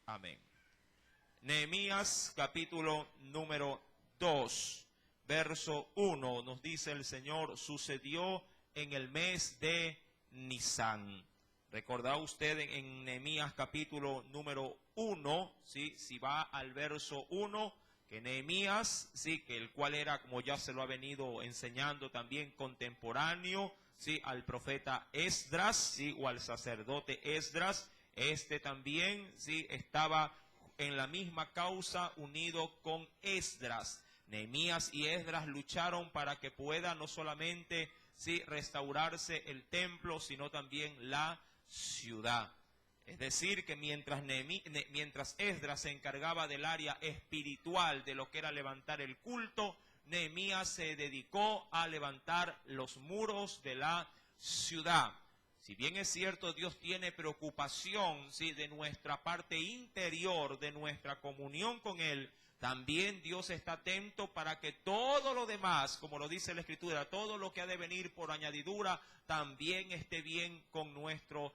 Amén. Nehemías capítulo número 2, verso 1, nos dice el Señor: sucedió en el mes de Nisán. ¿Recordá usted en Nehemías capítulo número 1, ¿sí? Si va al verso 1, que Nehemías, ¿sí? Que el cual era, como ya se lo ha venido enseñando también, contemporáneo, ¿sí? Al profeta Esdras, ¿sí? O al sacerdote Esdras. Este también, ¿sí? Estaba en la misma causa unido con Esdras. Nehemías y Esdras lucharon para que pueda no solamente, ¿sí? Restaurarse el templo, sino también la ciudad. Es decir, que mientras Esdras se encargaba del área espiritual, de lo que era levantar el culto, Nehemías se dedicó a levantar los muros de la ciudad. Si bien es cierto, Dios tiene preocupación, ¿sí? De nuestra parte interior, de nuestra comunión con Él, también Dios está atento para que todo lo demás, como lo dice la Escritura, todo lo que ha de venir por añadidura, también esté bien con nuestro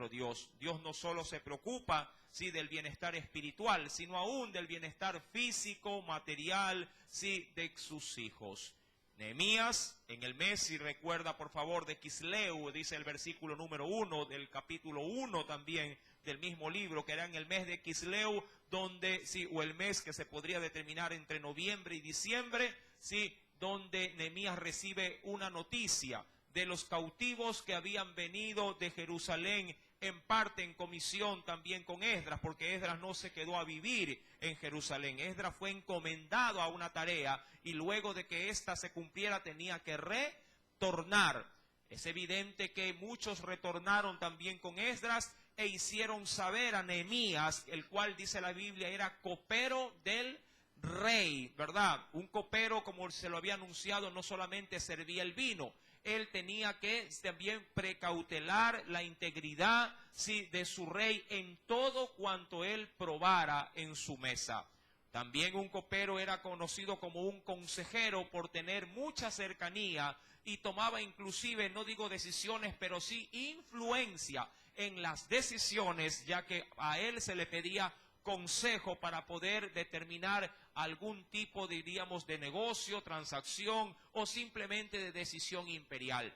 Dios. Dios no solo se preocupa, ¿sí? Del bienestar espiritual, sino aún del bienestar físico, material, ¿sí? De sus hijos. Nehemías, en el mes, si recuerda por favor, de Quisleu, dice el versículo número 1 del capítulo 1 también del mismo libro, que era en el mes de Quisleu, donde, sí, o el mes que se podría determinar entre noviembre y diciembre, sí, donde Nehemías recibe una noticia de los cautivos que habían venido de Jerusalén, en parte en comisión también con Esdras, porque Esdras no se quedó a vivir en Jerusalén. Esdras fue encomendado a una tarea y luego de que ésta se cumpliera tenía que retornar. Es evidente que muchos retornaron también con Esdras e hicieron saber a Nehemías, el cual dice la Biblia era copero del rey, ¿verdad? Un copero, como se lo había anunciado, no solamente servía el vino, él tenía que también precautelar la integridad, ¿sí? De su rey en todo cuanto él probara en su mesa. También un copero era conocido como un consejero por tener mucha cercanía y tomaba inclusive, no digo decisiones, pero sí influencia en las decisiones, ya que a él se le pedía consejo para poder determinar algún tipo, diríamos, de negocio, transacción o simplemente de decisión imperial.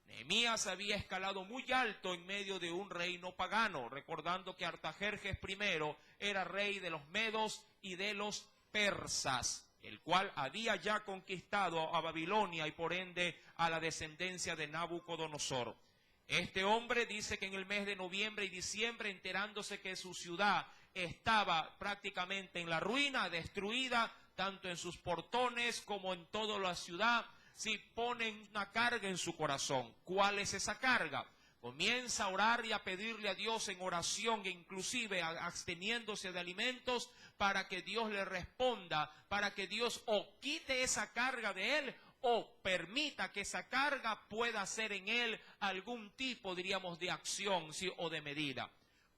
Nehemías había escalado muy alto en medio de un reino pagano, recordando que Artajerjes I era rey de los medos y de los persas, el cual había ya conquistado a Babilonia y por ende a la descendencia de Nabucodonosor. Este hombre dice que en el mes de noviembre y diciembre, enterándose que su ciudad estaba prácticamente en la ruina, destruida, tanto en sus portones como en toda la ciudad, si ponen una carga en su corazón. ¿Cuál es esa carga? Comienza a orar y a pedirle a Dios en oración, e inclusive absteniéndose de alimentos, para que Dios le responda, para que Dios o quite esa carga de él, o permita que esa carga pueda hacer en él algún tipo, diríamos, de acción, ¿sí? O de medida.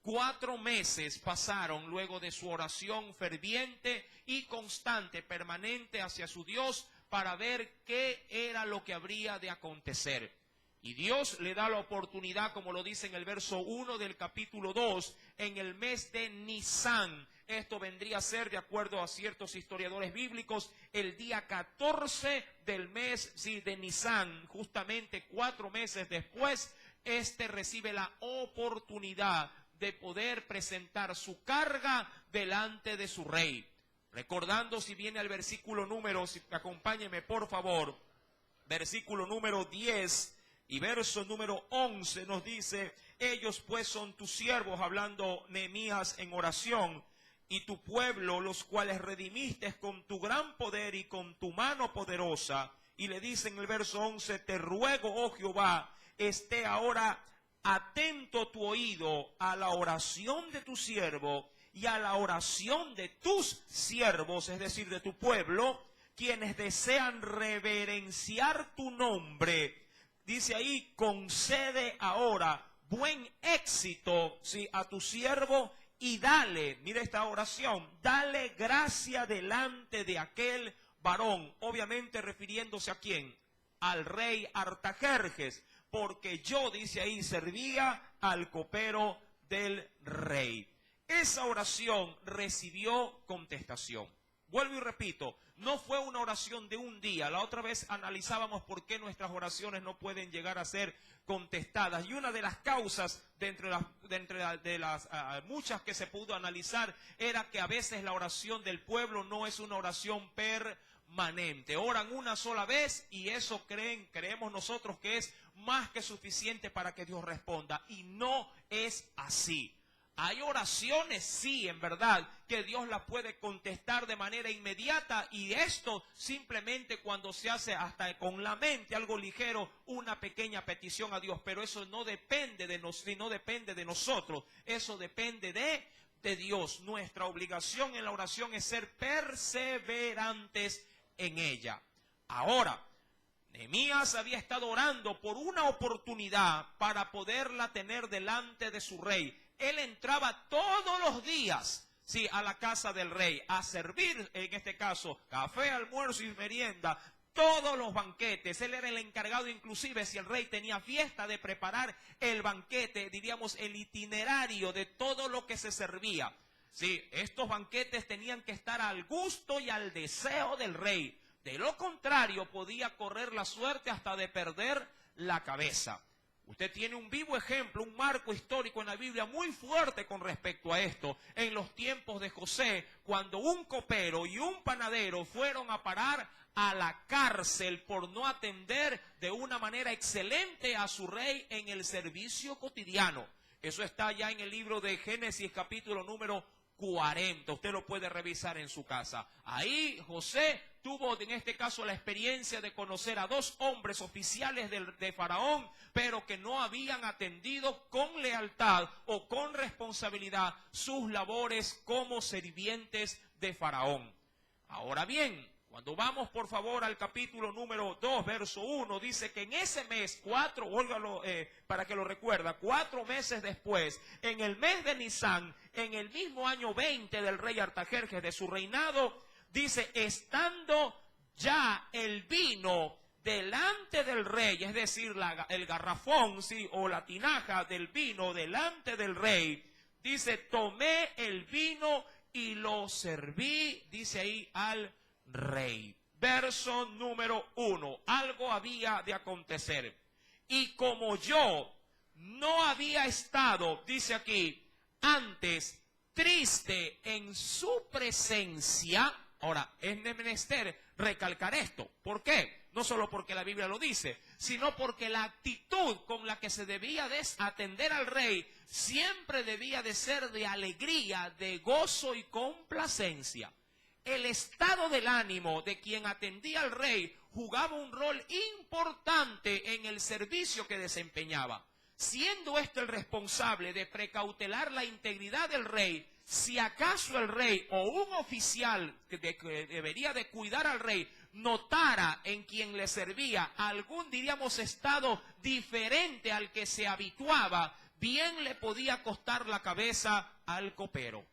4 meses pasaron luego de su oración ferviente y constante, permanente hacia su Dios, para ver qué era lo que habría de acontecer. Y Dios le da la oportunidad, como lo dice en el verso 1 del capítulo 2, en el mes de Nisán. Esto vendría a ser, de acuerdo a ciertos historiadores bíblicos, el día 14 del mes, sí, de Nisán. Justamente 4 meses después, recibe la oportunidad de poder presentar su carga delante de su rey. Recordando, si viene al versículo número, si acompáñeme por favor, versículo número 10 y verso número 11 nos dice: ellos pues son tus siervos, hablando Nehemías en oración, y tu pueblo, los cuales redimiste con tu gran poder y con tu mano poderosa. Y le dice en el verso 11: te ruego, oh Jehová, esté ahora atento tu oído a la oración de tu siervo y a la oración de tus siervos, es decir, de tu pueblo, quienes desean reverenciar tu nombre. Dice ahí: concede ahora buen éxito, ¿sí? A tu siervo, y dale, mira esta oración, dale gracia delante de aquel varón, obviamente refiriéndose a quién, al rey Artajerjes, porque yo, dice ahí, servía al copero del rey. esa oración recibió contestación. Vuelvo y repito, no fue una oración de un día. La otra vez analizábamos por qué nuestras oraciones no pueden llegar a ser contestadas. Y una de las causas, de entre las muchas que se pudo analizar, era que a veces la oración del pueblo no es una oración permanente. Oran una sola vez y eso creemos nosotros que es más que suficiente para que Dios responda. Y no es así. Hay oraciones, sí, en verdad, que Dios las puede contestar de manera inmediata, y esto simplemente cuando se hace hasta con la mente, algo ligero, una pequeña petición a Dios. Pero eso no depende de nosotros, eso depende de Dios. Nuestra obligación en la oración es ser perseverantes en ella. Ahora, Nehemías había estado orando por una oportunidad para poderla tener delante de su rey. Él entraba todos los días, sí, a la casa del rey, a servir, en este caso, café, almuerzo y merienda, todos los banquetes. Él era el encargado, inclusive, si el rey tenía fiesta, de preparar el banquete, diríamos, el itinerario de todo lo que se servía. Sí, estos banquetes tenían que estar al gusto y al deseo del rey. De lo contrario, podía correr la suerte hasta de perder la cabeza. Usted tiene un vivo ejemplo, un marco histórico en la Biblia muy fuerte con respecto a esto. En los tiempos de José, cuando un copero y un panadero fueron a parar a la cárcel por no atender de una manera excelente a su rey en el servicio cotidiano. Eso está ya en el libro de Génesis, capítulo número 40. Usted lo puede revisar en su casa. Ahí José tuvo en este caso la experiencia de conocer a dos hombres oficiales de Faraón, pero que no habían atendido con lealtad o con responsabilidad sus labores como sirvientes de Faraón. Ahora bien, cuando vamos por favor al capítulo número 2, verso 1, dice que en ese mes, para que lo recuerda, 4 meses después, en el mes de Nisán, en el mismo año 20 del rey Artajerjes de su reinado, dice, estando ya el vino delante del rey, es decir, el garrafón, sí, o la tinaja del vino delante del rey, dice, tomé el vino y lo serví, dice ahí, al rey. Verso número 1, algo había de acontecer. Y como yo no había estado, dice aquí, antes triste en su presencia. Ahora, es menester recalcar esto. ¿Por qué? No solo porque la Biblia lo dice, sino porque la actitud con la que se debía de atender al rey siempre debía de ser de alegría, de gozo y complacencia. El estado del ánimo de quien atendía al rey jugaba un rol importante en el servicio que desempeñaba. Siendo este el responsable de precautelar la integridad del rey, si acaso el rey o un oficial que debería de cuidar al rey notara en quien le servía algún, diríamos, estado diferente al que se habituaba, bien le podía costar la cabeza al copero.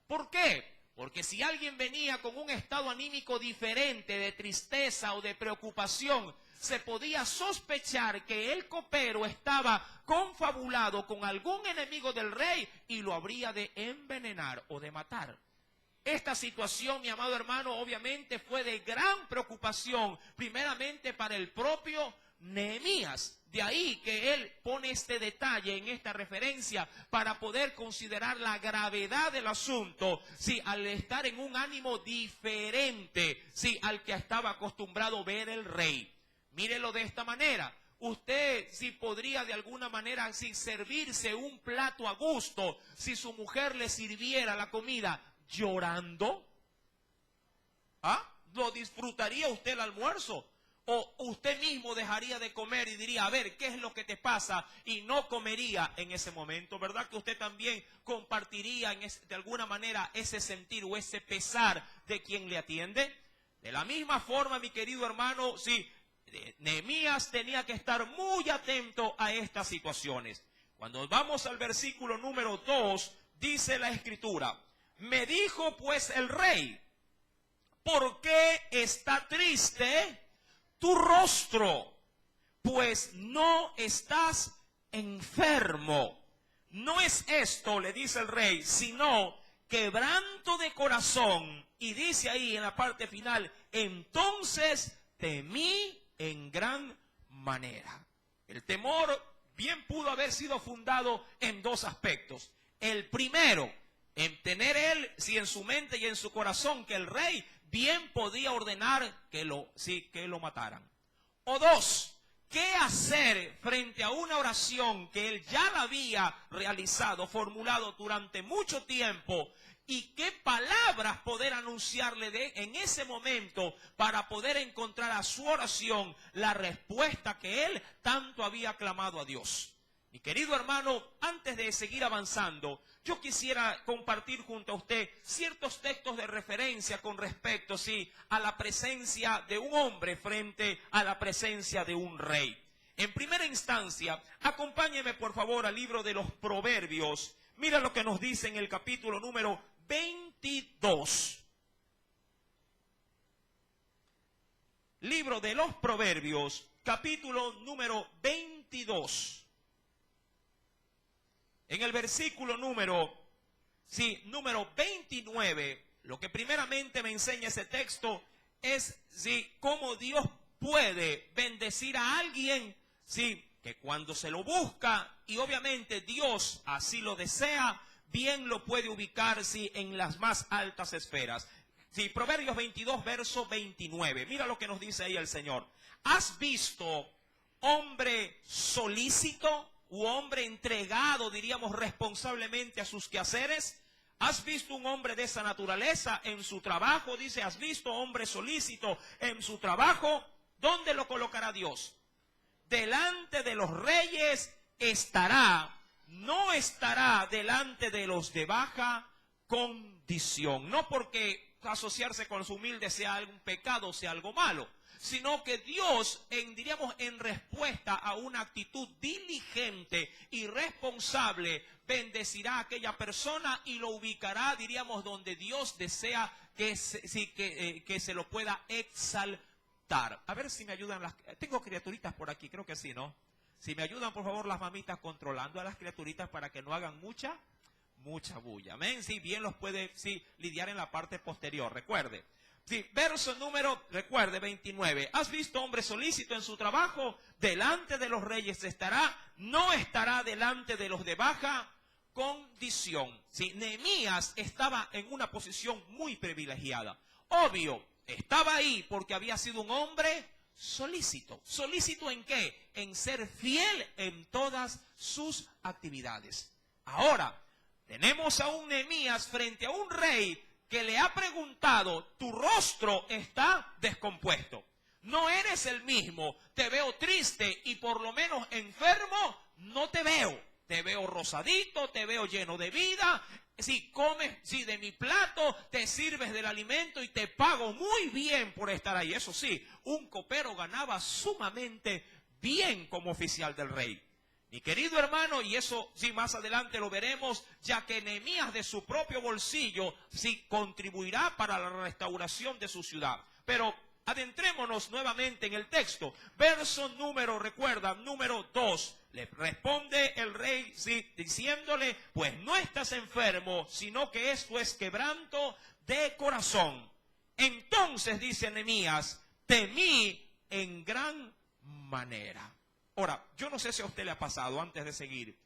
¿Por qué? Porque si alguien venía con un estado anímico diferente, de tristeza o de preocupación, se podía sospechar que el copero estaba confabulado con algún enemigo del rey y lo habría de envenenar o de matar. Esta situación, mi amado hermano, obviamente fue de gran preocupación, primeramente para el propio Nehemías. De ahí que él pone este detalle en esta referencia para poder considerar la gravedad del asunto, sí, al estar en un ánimo diferente, sí, al que estaba acostumbrado a ver el rey. Mírelo de esta manera. Usted sí podría de alguna manera sí servirse un plato a gusto si su mujer le sirviera la comida llorando. ¿Ah? ¿Lo disfrutaría usted el almuerzo? ¿O usted mismo dejaría de comer y diría, a ver, ¿qué es lo que te pasa? Y no comería en ese momento, ¿verdad? Que usted también compartiría de alguna manera ese sentir o ese pesar de quien le atiende. De la misma forma, mi querido hermano, sí, Nehemías tenía que estar muy atento a estas situaciones. Cuando vamos al versículo número 2, dice la Escritura, me dijo pues el rey, ¿por qué está triste tu rostro? Pues no estás enfermo. no es esto, le dice el rey, sino quebranto de corazón. Y dice ahí en la parte final, entonces temí en gran manera. El temor bien pudo haber sido fundado en dos aspectos. El primero, en tener él, si en su mente y en su corazón, que el rey bien podía ordenar que lo mataran. O dos, ¿qué hacer frente a una oración que él ya la había realizado, formulado durante mucho tiempo? ¿Y qué palabras poder anunciarle en ese momento para poder encontrar a su oración la respuesta que él tanto había clamado a Dios? Mi querido hermano, antes de seguir avanzando, yo quisiera compartir junto a usted ciertos textos de referencia con respecto, a la presencia de un hombre frente a la presencia de un rey. En primera instancia, acompáñeme por favor al libro de los Proverbios. Mira lo que nos dice en el capítulo número 22. Libro de los Proverbios, capítulo número 22. En el versículo número 29, lo que primeramente me enseña ese texto es cómo Dios puede bendecir a alguien, que cuando se lo busca, y obviamente Dios así lo desea, bien lo puede ubicar, en las más altas esferas. Proverbios 22, verso 29. Mira lo que nos dice ahí el Señor. ¿Has visto hombre solícito u hombre entregado, diríamos, responsablemente a sus quehaceres? ¿Has visto un hombre de esa naturaleza en su trabajo? Dice, ¿has visto hombre solícito en su trabajo? ¿Dónde lo colocará Dios? Delante de los reyes estará, no estará delante de los de baja condición. No porque asociarse con los humildes sea algún pecado, sea algo malo, sino que Dios, en respuesta a una actitud diligente y responsable, bendecirá a aquella persona y lo ubicará, donde Dios desea que se lo pueda exaltar. A ver si me ayudan tengo criaturitas por aquí, creo que sí, ¿no? Si me ayudan, por favor, las mamitas controlando a las criaturitas para que no hagan mucha bulla. Amén. Bien los puede, lidiar en la parte posterior. Recuerde. Verso número, 29. ¿Has visto hombre solícito en su trabajo? Delante de los reyes estará, no estará delante de los de baja condición. Nehemías estaba en una posición muy privilegiada. Obvio, estaba ahí porque había sido un hombre solícito. ¿Solícito en qué? En ser fiel en todas sus actividades. Ahora, tenemos a un Nehemías frente a un rey que le ha preguntado, tu rostro está descompuesto, no eres el mismo, te veo triste y por lo menos enfermo no te veo rosadito, te veo lleno de vida, comes de mi plato, te sirves del alimento y te pago muy bien por estar ahí. Eso sí, un copero ganaba sumamente bien como oficial del rey. Mi querido hermano, y eso más adelante lo veremos, ya que Nehemías de su propio bolsillo contribuirá para la restauración de su ciudad. Pero adentrémonos nuevamente en el texto. Verso número 2. Le responde el rey diciéndole, pues no estás enfermo, sino que esto es quebranto de corazón. Entonces dice Nehemías, temí en gran manera. Ahora, yo no sé si a usted le ha pasado, antes de seguir,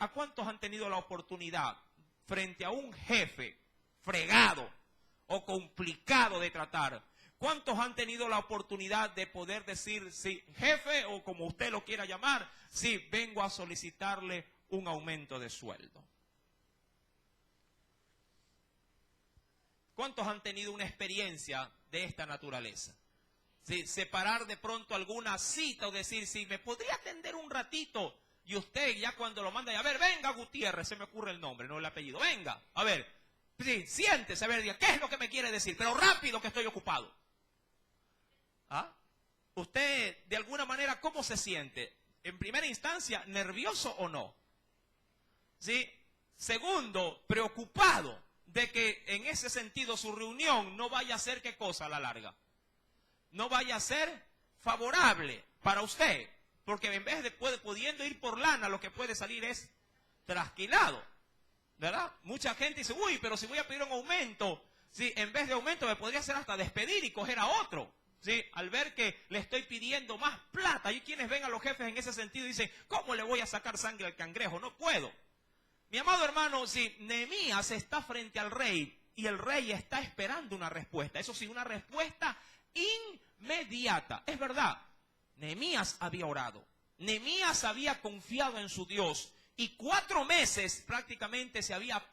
¿a cuántos han tenido la oportunidad frente a un jefe fregado o complicado de tratar? ¿Cuántos han tenido la oportunidad de poder decir, jefe, o como usted lo quiera llamar, vengo a solicitarle un aumento de sueldo? ¿Cuántos han tenido una experiencia de esta naturaleza? Separar de pronto alguna cita o decir, me podría atender un ratito, y usted ya cuando lo manda, a ver, venga Gutiérrez, se me ocurre el nombre, no el apellido, venga, a ver, siéntese, a ver, diga, ¿qué es lo que me quiere decir? Pero rápido que estoy ocupado. Usted, de alguna manera, ¿cómo se siente? En primera instancia, ¿nervioso o no? Segundo, preocupado de que en ese sentido su reunión no vaya a ser, ¿qué cosa a la larga? No vaya a ser favorable para usted, porque en vez de pudiendo ir por lana, lo que puede salir es trasquilado, ¿verdad? Mucha gente dice, uy, pero si voy a pedir un aumento, ¿sí? En vez de aumento me podría hacer hasta despedir y coger a otro, ¿sí? Al ver que le estoy pidiendo más plata. Hay quienes ven a los jefes en ese sentido y dicen, ¿cómo le voy a sacar sangre al cangrejo? No puedo. Mi amado hermano, si Nehemías está frente al rey y el rey está esperando una respuesta, eso sí, una respuesta inmediata. Es verdad, Nehemías había orado, Nehemías había confiado en su Dios y 4 meses prácticamente se había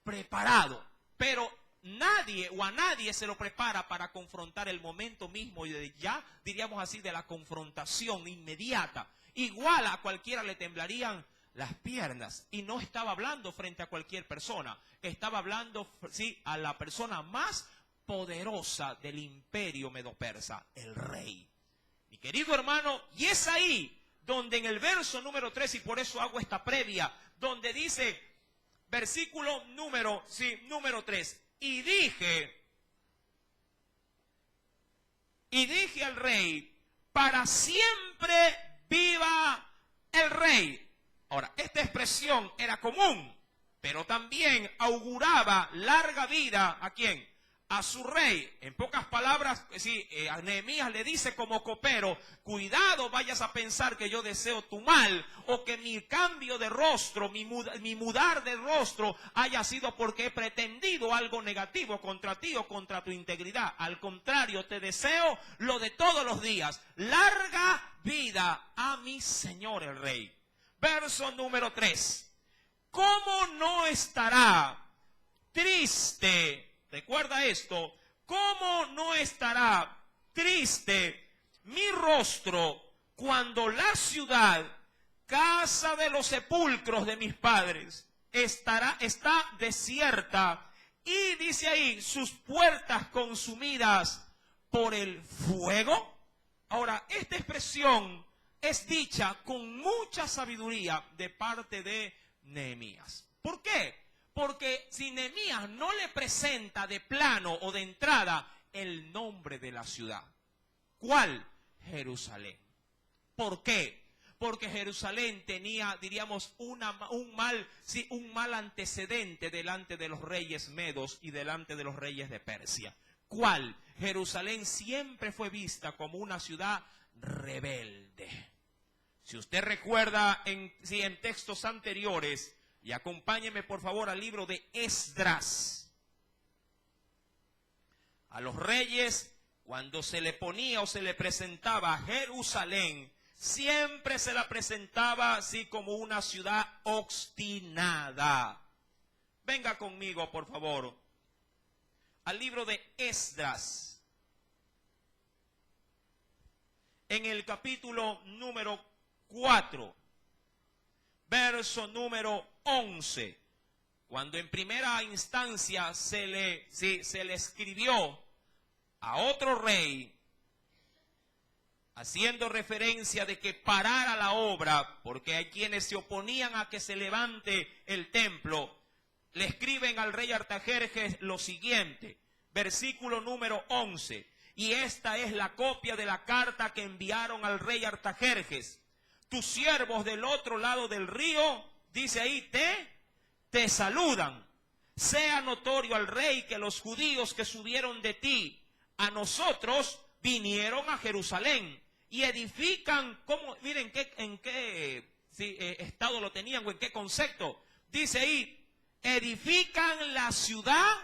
preparado, pero nadie o a nadie se lo prepara para confrontar el momento mismo y ya diríamos así de la confrontación inmediata. Igual a cualquiera le temblarían las piernas, y no estaba hablando frente a cualquier persona, estaba hablando, sí, a la persona más poderosa del imperio medo-persa, el rey. Mi querido hermano, y es ahí donde en el verso número 3, y por eso hago esta previa, donde dice, versículo número 3, y dije al rey, para siempre viva el rey. Ahora, esta expresión era común, pero también auguraba larga vida, ¿a quién? A su rey. En pocas palabras, sí, a Nehemías le dice como copero, cuidado vayas a pensar que yo deseo tu mal, o que mi cambio de rostro, mi mudar de rostro haya sido porque he pretendido algo negativo contra ti o contra tu integridad. Al contrario, te deseo lo de todos los días, larga vida a mi señor el rey. Verso número 3. ¿Cómo no estará triste? Recuerda esto. ¿Cómo no estará triste mi rostro cuando la ciudad, casa de los sepulcros de mis padres, está desierta y dice ahí, sus puertas consumidas por el fuego? Ahora, esta expresión es dicha con mucha sabiduría de parte de Nehemías. ¿Por qué? Porque si Nehemías no le presenta de plano o de entrada el nombre de la ciudad, ¿cuál? Jerusalén. ¿Por qué? Porque Jerusalén tenía, diríamos, un mal antecedente delante de los reyes medos y delante de los reyes de Persia. ¿Cuál? Jerusalén siempre fue vista como una ciudad rebelde. Si usted recuerda en textos anteriores, y acompáñeme por favor al libro de Esdras. A los reyes, cuando se le ponía o se le presentaba a Jerusalén, siempre se la presentaba así como una ciudad obstinada. Venga conmigo por favor al libro de Esdras, en el capítulo número 4, verso número 11, cuando en primera instancia se le escribió a otro rey, haciendo referencia de que parara la obra, porque hay quienes se oponían a que se levante el templo, le escriben al rey Artajerjes lo siguiente, versículo número 11, y esta es la copia de la carta que enviaron al rey Artajerjes. Tus siervos del otro lado del río, dice ahí, te saludan. Sea notorio al rey que los judíos que subieron de ti a nosotros vinieron a Jerusalén y edifican, miren en qué estado lo tenían o en qué concepto. Dice ahí, edifican la ciudad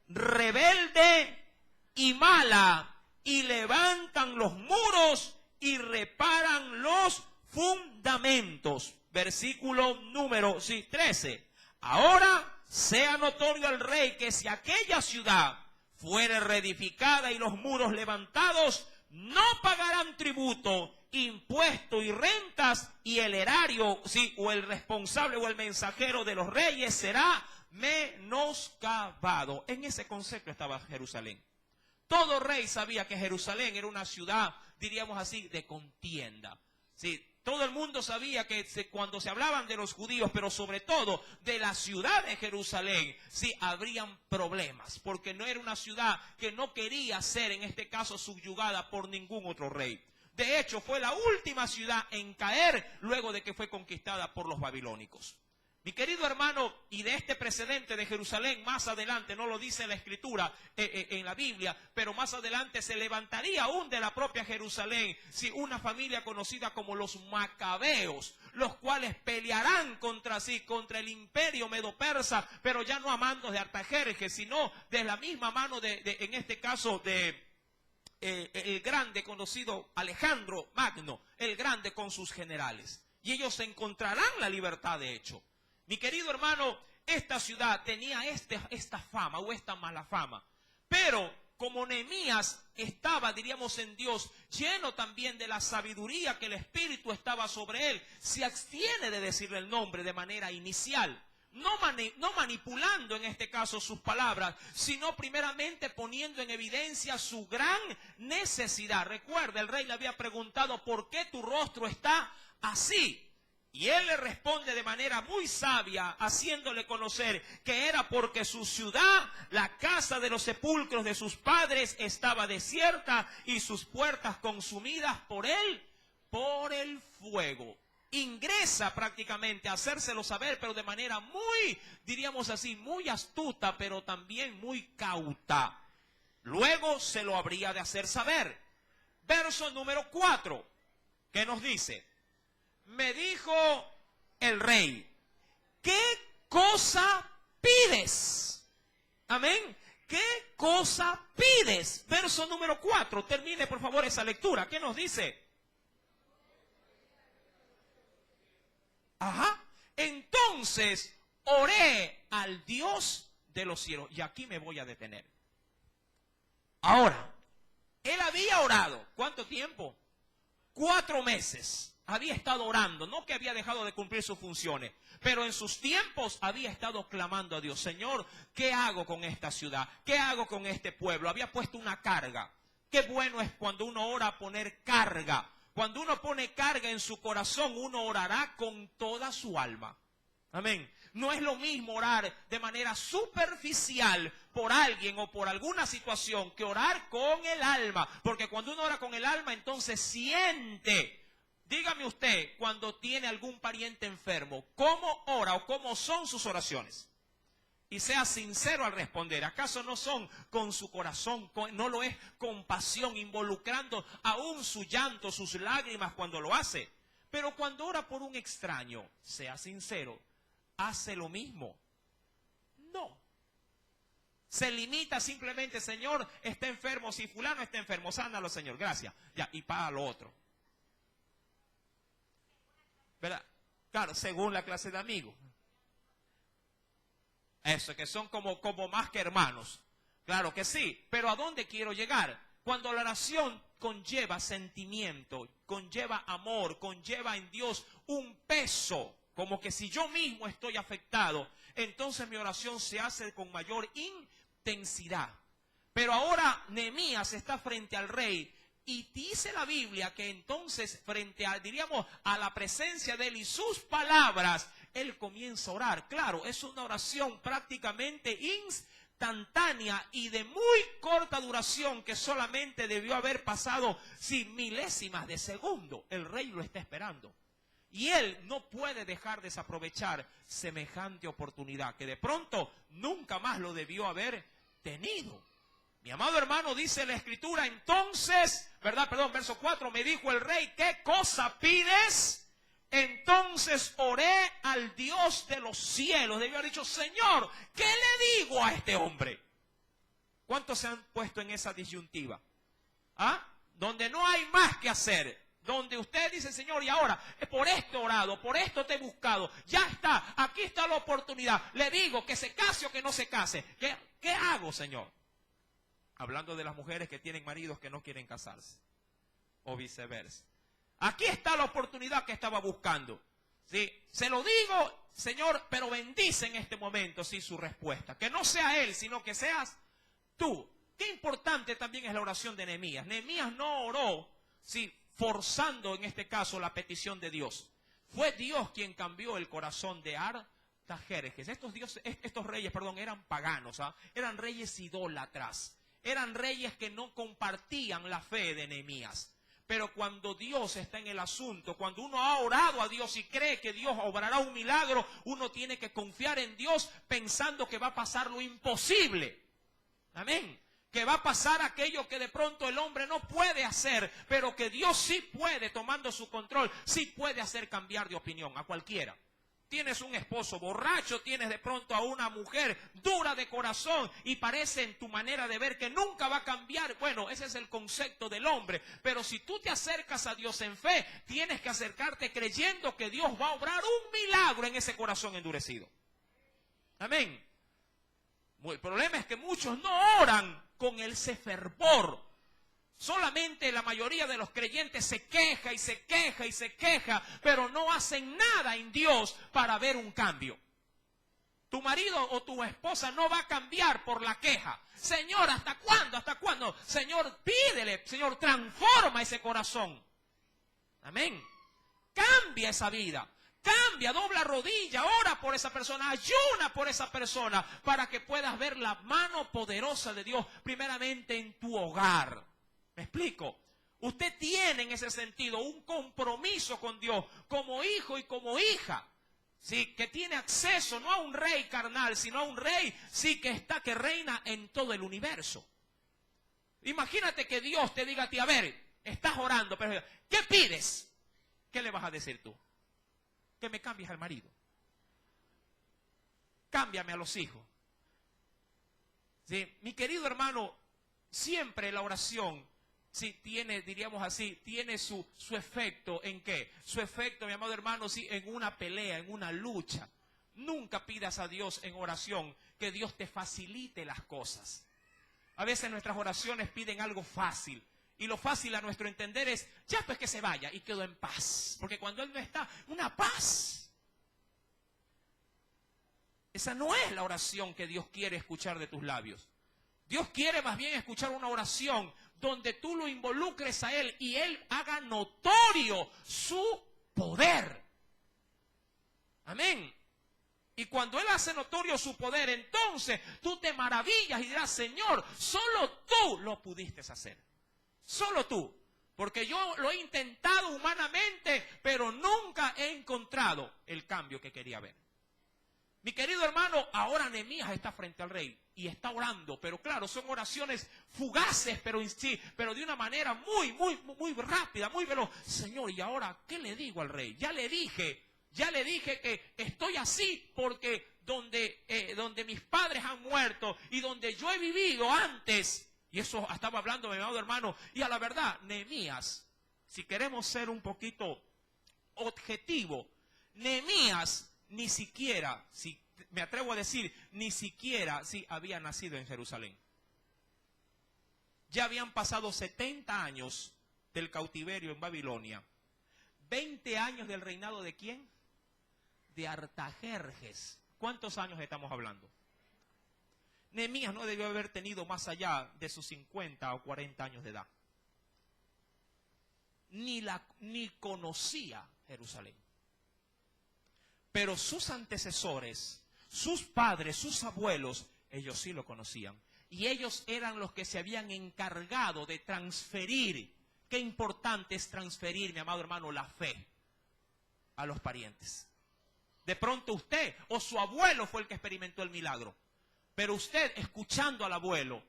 rebelde y mala y levantan los muros y reparan los fundamentos. Versículo número 13. Ahora sea notorio al rey que si aquella ciudad fuere reedificada y los muros levantados, no pagarán tributo, impuesto y rentas, y el erario, o el responsable o el mensajero de los reyes será menoscabado. En ese concepto estaba Jerusalén. Todo rey sabía que Jerusalén era una ciudad, diríamos así, de contienda. Sí, todo el mundo sabía que cuando se hablaban de los judíos, pero sobre todo de la ciudad de Jerusalén, sí, habrían problemas, porque no era una ciudad que no quería ser, en este caso, subyugada por ningún otro rey. De hecho, fue la última ciudad en caer luego de que fue conquistada por los babilónicos. Mi querido hermano, y de este precedente de Jerusalén, más adelante, no lo dice la Escritura en la Biblia, pero más adelante se levantaría aún de la propia Jerusalén, si una familia conocida como los Macabeos, los cuales pelearán contra sí, contra el imperio medo-persa, pero ya no a manos de Artajerjes, sino de la misma mano en este caso, el grande conocido Alejandro Magno, el grande con sus generales. Y ellos encontrarán la libertad de hecho. Mi querido hermano, esta ciudad tenía esta fama o esta mala fama. Pero como Nehemías estaba, diríamos, en Dios, lleno también de la sabiduría que el Espíritu estaba sobre él, se abstiene de decirle el nombre de manera inicial. No manipulando en este caso sus palabras, sino primeramente poniendo en evidencia su gran necesidad. Recuerda, el rey le había preguntado, ¿por qué tu rostro está así? Y él le responde de manera muy sabia, haciéndole conocer que era porque su ciudad, la casa de los sepulcros de sus padres, estaba desierta y sus puertas consumidas por el fuego. Ingresa prácticamente a hacérselo saber, pero de manera muy, diríamos así, muy astuta, pero también muy cauta. Luego se lo habría de hacer saber. Verso número 4, ¿qué nos dice? Me dijo el rey, ¿qué cosa pides? Amén. ¿Qué cosa pides? Verso número 4, termine por favor esa lectura. ¿Qué nos dice? Ajá. Entonces oré al Dios de los cielos. Y aquí me voy a detener. Ahora, él había orado. ¿Cuánto tiempo? 4 meses. Había estado orando, no que había dejado de cumplir sus funciones, pero en sus tiempos había estado clamando a Dios. Señor, ¿qué hago con esta ciudad? ¿Qué hago con este pueblo? Había puesto una carga. Qué bueno es cuando uno ora a poner carga. Cuando uno pone carga en su corazón, uno orará con toda su alma. Amén. No es lo mismo orar de manera superficial por alguien o por alguna situación que orar con el alma. Porque cuando uno ora con el alma, entonces siente. Dígame usted, cuando tiene algún pariente enfermo, ¿cómo ora o cómo son sus oraciones? Y sea sincero al responder. ¿Acaso no son con su corazón, no lo es con pasión, involucrando aún su llanto, sus lágrimas cuando lo hace? Pero cuando ora por un extraño, sea sincero, ¿hace lo mismo? No. Se limita simplemente, Señor, está enfermo, si fulano está enfermo, sánalo, Señor, gracias. Ya, y paga lo otro. ¿Verdad? Claro, según la clase de amigos. Eso, que son como más que hermanos. Claro que sí, pero ¿a dónde quiero llegar? Cuando la oración conlleva sentimiento, conlleva amor, conlleva en Dios un peso, como que si yo mismo estoy afectado, entonces mi oración se hace con mayor intensidad. Pero ahora Nehemías está frente al rey. Y dice la Biblia que entonces frente a, diríamos, a la presencia de él y sus palabras, él comienza a orar. Claro, es una oración prácticamente instantánea y de muy corta duración que solamente debió haber pasado sin milésimas de segundo. El rey lo está esperando. Y él no puede dejar desaprovechar semejante oportunidad que de pronto nunca más lo debió haber tenido. Mi amado hermano, dice la Escritura, entonces, verso 4, me dijo el rey, ¿qué cosa pides? Entonces oré al Dios de los cielos. Debió haber dicho, Señor, ¿qué le digo a este hombre? ¿Cuántos se han puesto en esa disyuntiva? ¿Ah? Donde no hay más que hacer. Donde usted dice, Señor, y ahora, por esto he orado, por esto te he buscado. Ya está, aquí está la oportunidad. Le digo que se case o que no se case. ¿Qué hago, Señor? Hablando de las mujeres que tienen maridos que no quieren casarse. O viceversa. Aquí está la oportunidad que estaba buscando. ¿Sí? Se lo digo, Señor, pero bendice en este momento, sí, su respuesta. Que no sea él, sino que seas tú. Qué importante también es la oración de Nehemías. Nehemías no oró, sí, forzando en este caso la petición de Dios. Fue Dios quien cambió el corazón de Artajerjes. Estos reyes, eran paganos, eran reyes idólatras. Eran reyes que no compartían la fe de Nehemías. Pero cuando Dios está en el asunto, cuando uno ha orado a Dios y cree que Dios obrará un milagro, uno tiene que confiar en Dios pensando que va a pasar lo imposible. Amén. Que va a pasar aquello que de pronto el hombre no puede hacer, pero que Dios sí puede, tomando su control, sí puede hacer cambiar de opinión a cualquiera. Tienes un esposo borracho, tienes de pronto a una mujer dura de corazón y parece en tu manera de ver que nunca va a cambiar. Bueno, ese es el concepto del hombre. Pero si tú te acercas a Dios en fe, tienes que acercarte creyendo que Dios va a obrar un milagro en ese corazón endurecido. Amén. El problema es que muchos no oran con ese fervor. Solamente la mayoría de los creyentes se queja y se queja y se queja, pero no hacen nada en Dios para ver un cambio. Tu marido o tu esposa no va a cambiar por la queja. Señor, ¿hasta cuándo? ¿Hasta cuándo? Señor, pídele, Señor, transforma ese corazón. Amén. Cambia esa vida. Cambia, dobla rodilla, ora por esa persona, ayuna por esa persona, para que puedas ver la mano poderosa de Dios, primeramente en tu hogar. ¿Me explico? Usted tiene en ese sentido un compromiso con Dios, como hijo y como hija, ¿sí? Que tiene acceso no a un rey carnal, sino a un rey, sí, que reina en todo el universo. Imagínate que Dios te diga a ti, a ver, estás orando, pero ¿qué pides? ¿Qué le vas a decir tú? Que me cambies al marido. Cámbiame a los hijos. ¿Sí? Mi querido hermano, siempre la oración, sí, tiene, diríamos así, tiene su efecto ¿en qué? Su efecto, mi amado hermano, sí, en una pelea, en una lucha. Nunca pidas a Dios en oración que Dios te facilite las cosas. A veces nuestras oraciones piden algo fácil. Y lo fácil a nuestro entender es, ya pues que se vaya y quedo en paz. Porque cuando Él no está, una paz. Esa no es la oración que Dios quiere escuchar de tus labios. Dios quiere más bien escuchar una oración donde tú lo involucres a Él y Él haga notorio su poder. Amén. Y cuando Él hace notorio su poder, entonces tú te maravillas y dirás, Señor, solo tú lo pudiste hacer. Solo tú, porque yo lo he intentado humanamente, pero nunca he encontrado el cambio que quería ver. Mi querido hermano, ahora Nehemías está frente al rey y está orando, pero claro, son oraciones fugaces, pero de una manera muy rápida, muy veloz. Señor, ¿y ahora qué le digo al rey? Ya le dije que estoy así porque donde mis padres han muerto y donde yo he vivido antes. Y eso estaba hablando, mi amado hermano. Y a la verdad, Nehemías, si queremos ser un poquito objetivo, Nehemías ni siquiera, si me atrevo a decir, ni siquiera había nacido en Jerusalén. Ya habían pasado 70 años del cautiverio en Babilonia. 20 años del reinado ¿de quién? De Artajerjes. ¿Cuántos años estamos hablando? Nehemías no debió haber tenido más allá de sus 50 o 40 años de edad. Ni conocía Jerusalén. Pero sus antecesores, sus padres, sus abuelos, ellos sí lo conocían. Y ellos eran los que se habían encargado de transferir. Qué importante es transferir, mi amado hermano, la fe a los parientes. De pronto usted o su abuelo fue el que experimentó el milagro. Pero usted escuchando al abuelo,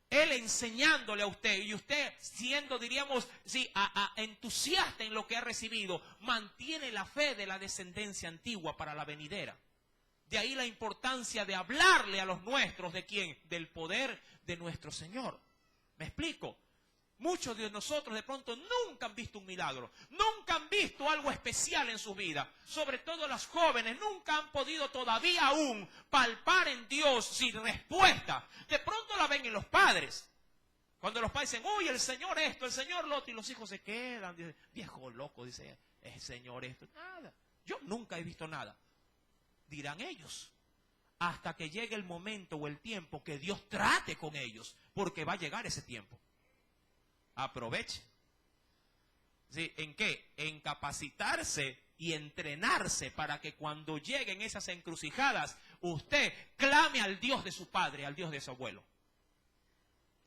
él enseñándole a usted y usted siendo, diríamos, entusiasta en lo que ha recibido, mantiene la fe de la descendencia antigua para la venidera. De ahí la importancia de hablarle a los nuestros, ¿de quién? Del poder de nuestro Señor. ¿Me explico? Muchos de nosotros de pronto nunca han visto un milagro, nunca han visto algo especial en su vida. Sobre todo las jóvenes nunca han podido todavía aún palpar en Dios sin respuesta. De pronto la ven en los padres. Cuando los padres dicen, uy, el Señor esto, el Señor lo otro, y los hijos se quedan, dicen, viejo loco, dice, el Señor esto. Nada, yo nunca he visto nada. Dirán ellos, hasta que llegue el momento o el tiempo que Dios trate con ellos, porque va a llegar ese tiempo. Aproveche. ¿Sí? ¿En qué? En capacitarse y entrenarse para que cuando lleguen esas encrucijadas, usted clame al Dios de su padre, al Dios de su abuelo.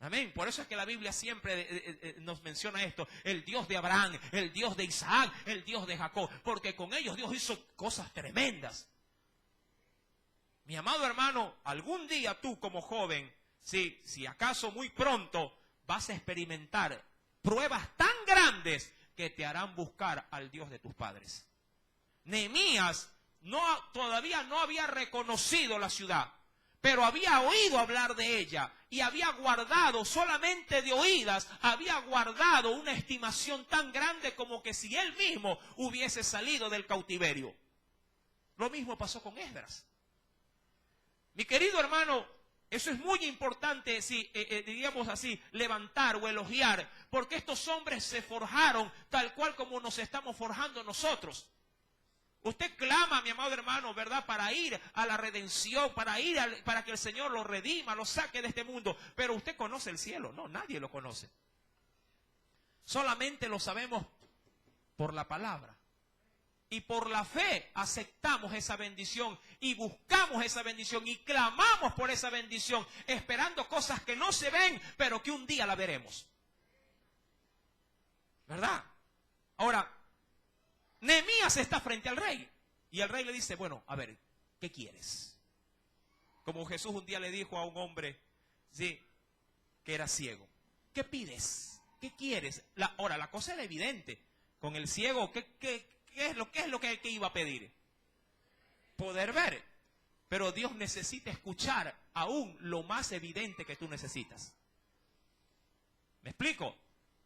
Amén. Por eso es que la Biblia siempre nos menciona esto. El Dios de Abraham, el Dios de Isaac, el Dios de Jacob. Porque con ellos Dios hizo cosas tremendas. Mi amado hermano, algún día tú como joven, si acaso muy pronto, vas a experimentar pruebas tan grandes que te harán buscar al Dios de tus padres. Nehemías todavía no había reconocido la ciudad, pero había oído hablar de ella y había guardado, solamente de oídas, había guardado una estimación tan grande como que si él mismo hubiese salido del cautiverio. Lo mismo pasó con Esdras. Mi querido hermano, eso es muy importante, diríamos así, levantar o elogiar, porque estos hombres se forjaron tal cual como nos estamos forjando nosotros. Usted clama, mi amado hermano, ¿verdad?, para ir a la redención, para que el Señor lo redima, lo saque de este mundo. Pero usted conoce el cielo. No, nadie lo conoce. Solamente lo sabemos por la palabra. Y por la fe aceptamos esa bendición y buscamos esa bendición y clamamos por esa bendición, esperando cosas que no se ven, pero que un día la veremos. ¿Verdad? Ahora, Nehemías está frente al rey y el rey le dice, bueno, a ver, ¿qué quieres? Como Jesús un día le dijo a un hombre, sí, que era ciego, ¿qué pides? ¿Qué quieres? Ahora, la cosa era evidente. Con el ciego, ¿qué es lo que iba a pedir? Poder ver. Pero Dios necesita escuchar aún lo más evidente que tú necesitas. ¿Me explico?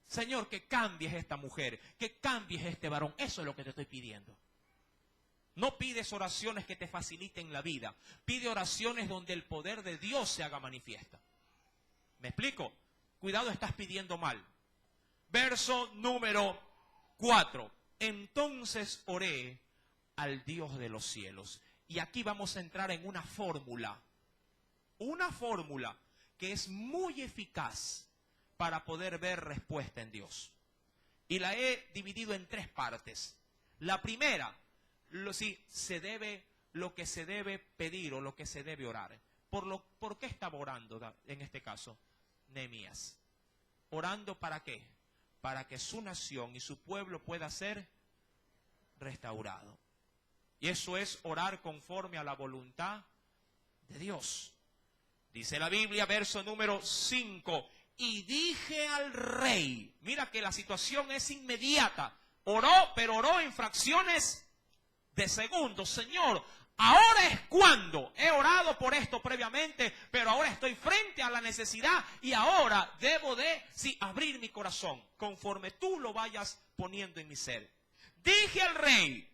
Señor, que cambies esta mujer, que cambies este varón. Eso es lo que te estoy pidiendo. No pides oraciones que te faciliten la vida. Pide oraciones donde el poder de Dios se haga manifiesta. ¿Me explico? Cuidado, estás pidiendo mal. Verso número 4. Entonces oré al Dios de los cielos. Y aquí vamos a entrar en una fórmula que es muy eficaz para poder ver respuesta en Dios. Y la he dividido en 3 partes. La primera, lo que se debe pedir o lo que se debe orar. ¿Por qué estaba orando en este caso Nehemías? ¿Orando para qué? Para que su nación y su pueblo pueda ser restaurado. Y eso es orar conforme a la voluntad de Dios. Dice la Biblia, verso número 5, y dije al rey, mira que la situación es inmediata, oró, pero oró en fracciones de segundos. Señor, ahora es cuando he orado por esto previamente, pero ahora estoy frente a la necesidad y ahora debo de abrir mi corazón conforme tú lo vayas poniendo en mi ser. Dije al rey,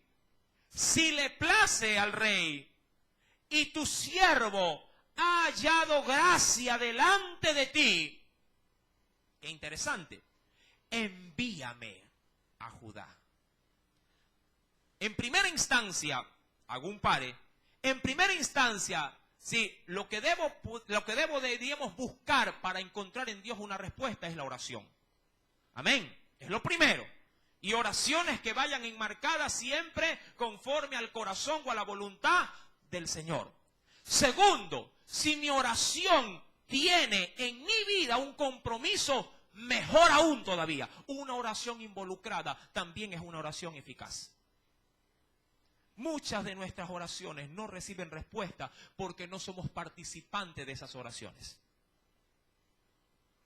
si le place al rey y tu siervo ha hallado gracia delante de ti, qué interesante, envíame a Judá. En primera instancia, hago un pare, en primera instancia, lo que deberíamos buscar para encontrar en Dios una respuesta es la oración. Amén, es lo primero. Y oraciones que vayan enmarcadas siempre conforme al corazón o a la voluntad del Señor. Segundo, si mi oración tiene en mi vida un compromiso, mejor aún todavía. Una oración involucrada también es una oración eficaz. Muchas de nuestras oraciones no reciben respuesta porque no somos participantes de esas oraciones.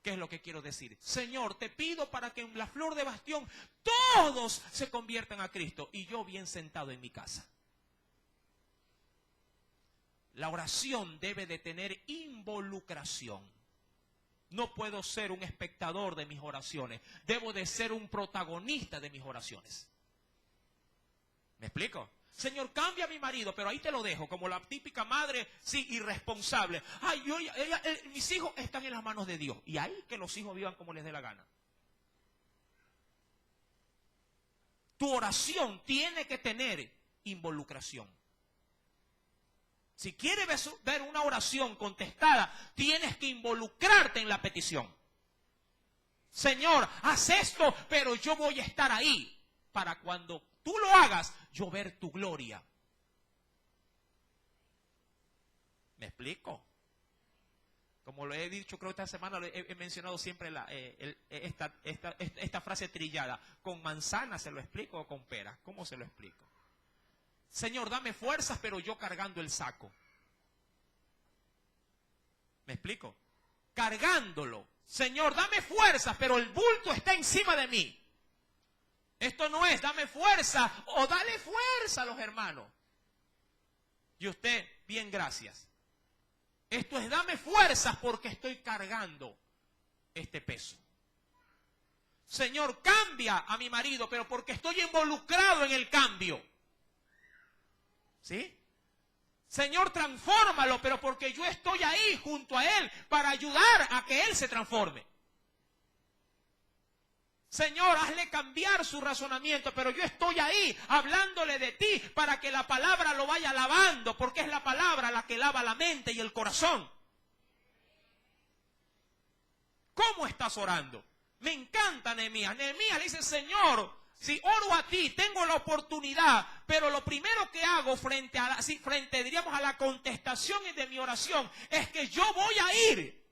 ¿Qué es lo que quiero decir? Señor, te pido para que en la Flor de Bastión todos se conviertan a Cristo y yo bien sentado en mi casa. La oración debe de tener involucración. No puedo ser un espectador de mis oraciones. Debo de ser un protagonista de mis oraciones. ¿Me explico? Señor, cambia a mi marido, pero ahí te lo dejo, como la típica madre, irresponsable. Ay, mis hijos están en las manos de Dios. Y ahí que los hijos vivan como les dé la gana. Tu oración tiene que tener involucración. Si quieres ver una oración contestada, tienes que involucrarte en la petición. Señor, haz esto, pero yo voy a estar ahí para cuando tú lo hagas, yo ver tu gloria. ¿Me explico? Como lo he dicho, creo que esta semana he mencionado siempre esta frase trillada. ¿Con manzana se lo explico o con peras? ¿Cómo se lo explico? Señor, dame fuerzas, pero yo cargando el saco. ¿Me explico? Cargándolo. Señor, dame fuerzas, pero el bulto está encima de mí. Esto no es, dame fuerza o dale fuerza a los hermanos. Y usted, bien, gracias. Esto es, dame fuerzas porque estoy cargando este peso. Señor, cambia a mi marido, pero porque estoy involucrado en el cambio. ¿Sí? Señor, transfórmalo, pero porque yo estoy ahí junto a él para ayudar a que él se transforme. Señor, hazle cambiar su razonamiento, pero yo estoy ahí hablándole de ti para que la palabra lo vaya lavando, porque es la palabra la que lava la mente y el corazón. ¿Cómo estás orando? Me encanta Nehemías. Nehemías le dice, Señor, si oro a ti, tengo la oportunidad, pero lo primero que hago frente a la contestación de mi oración es que yo voy a ir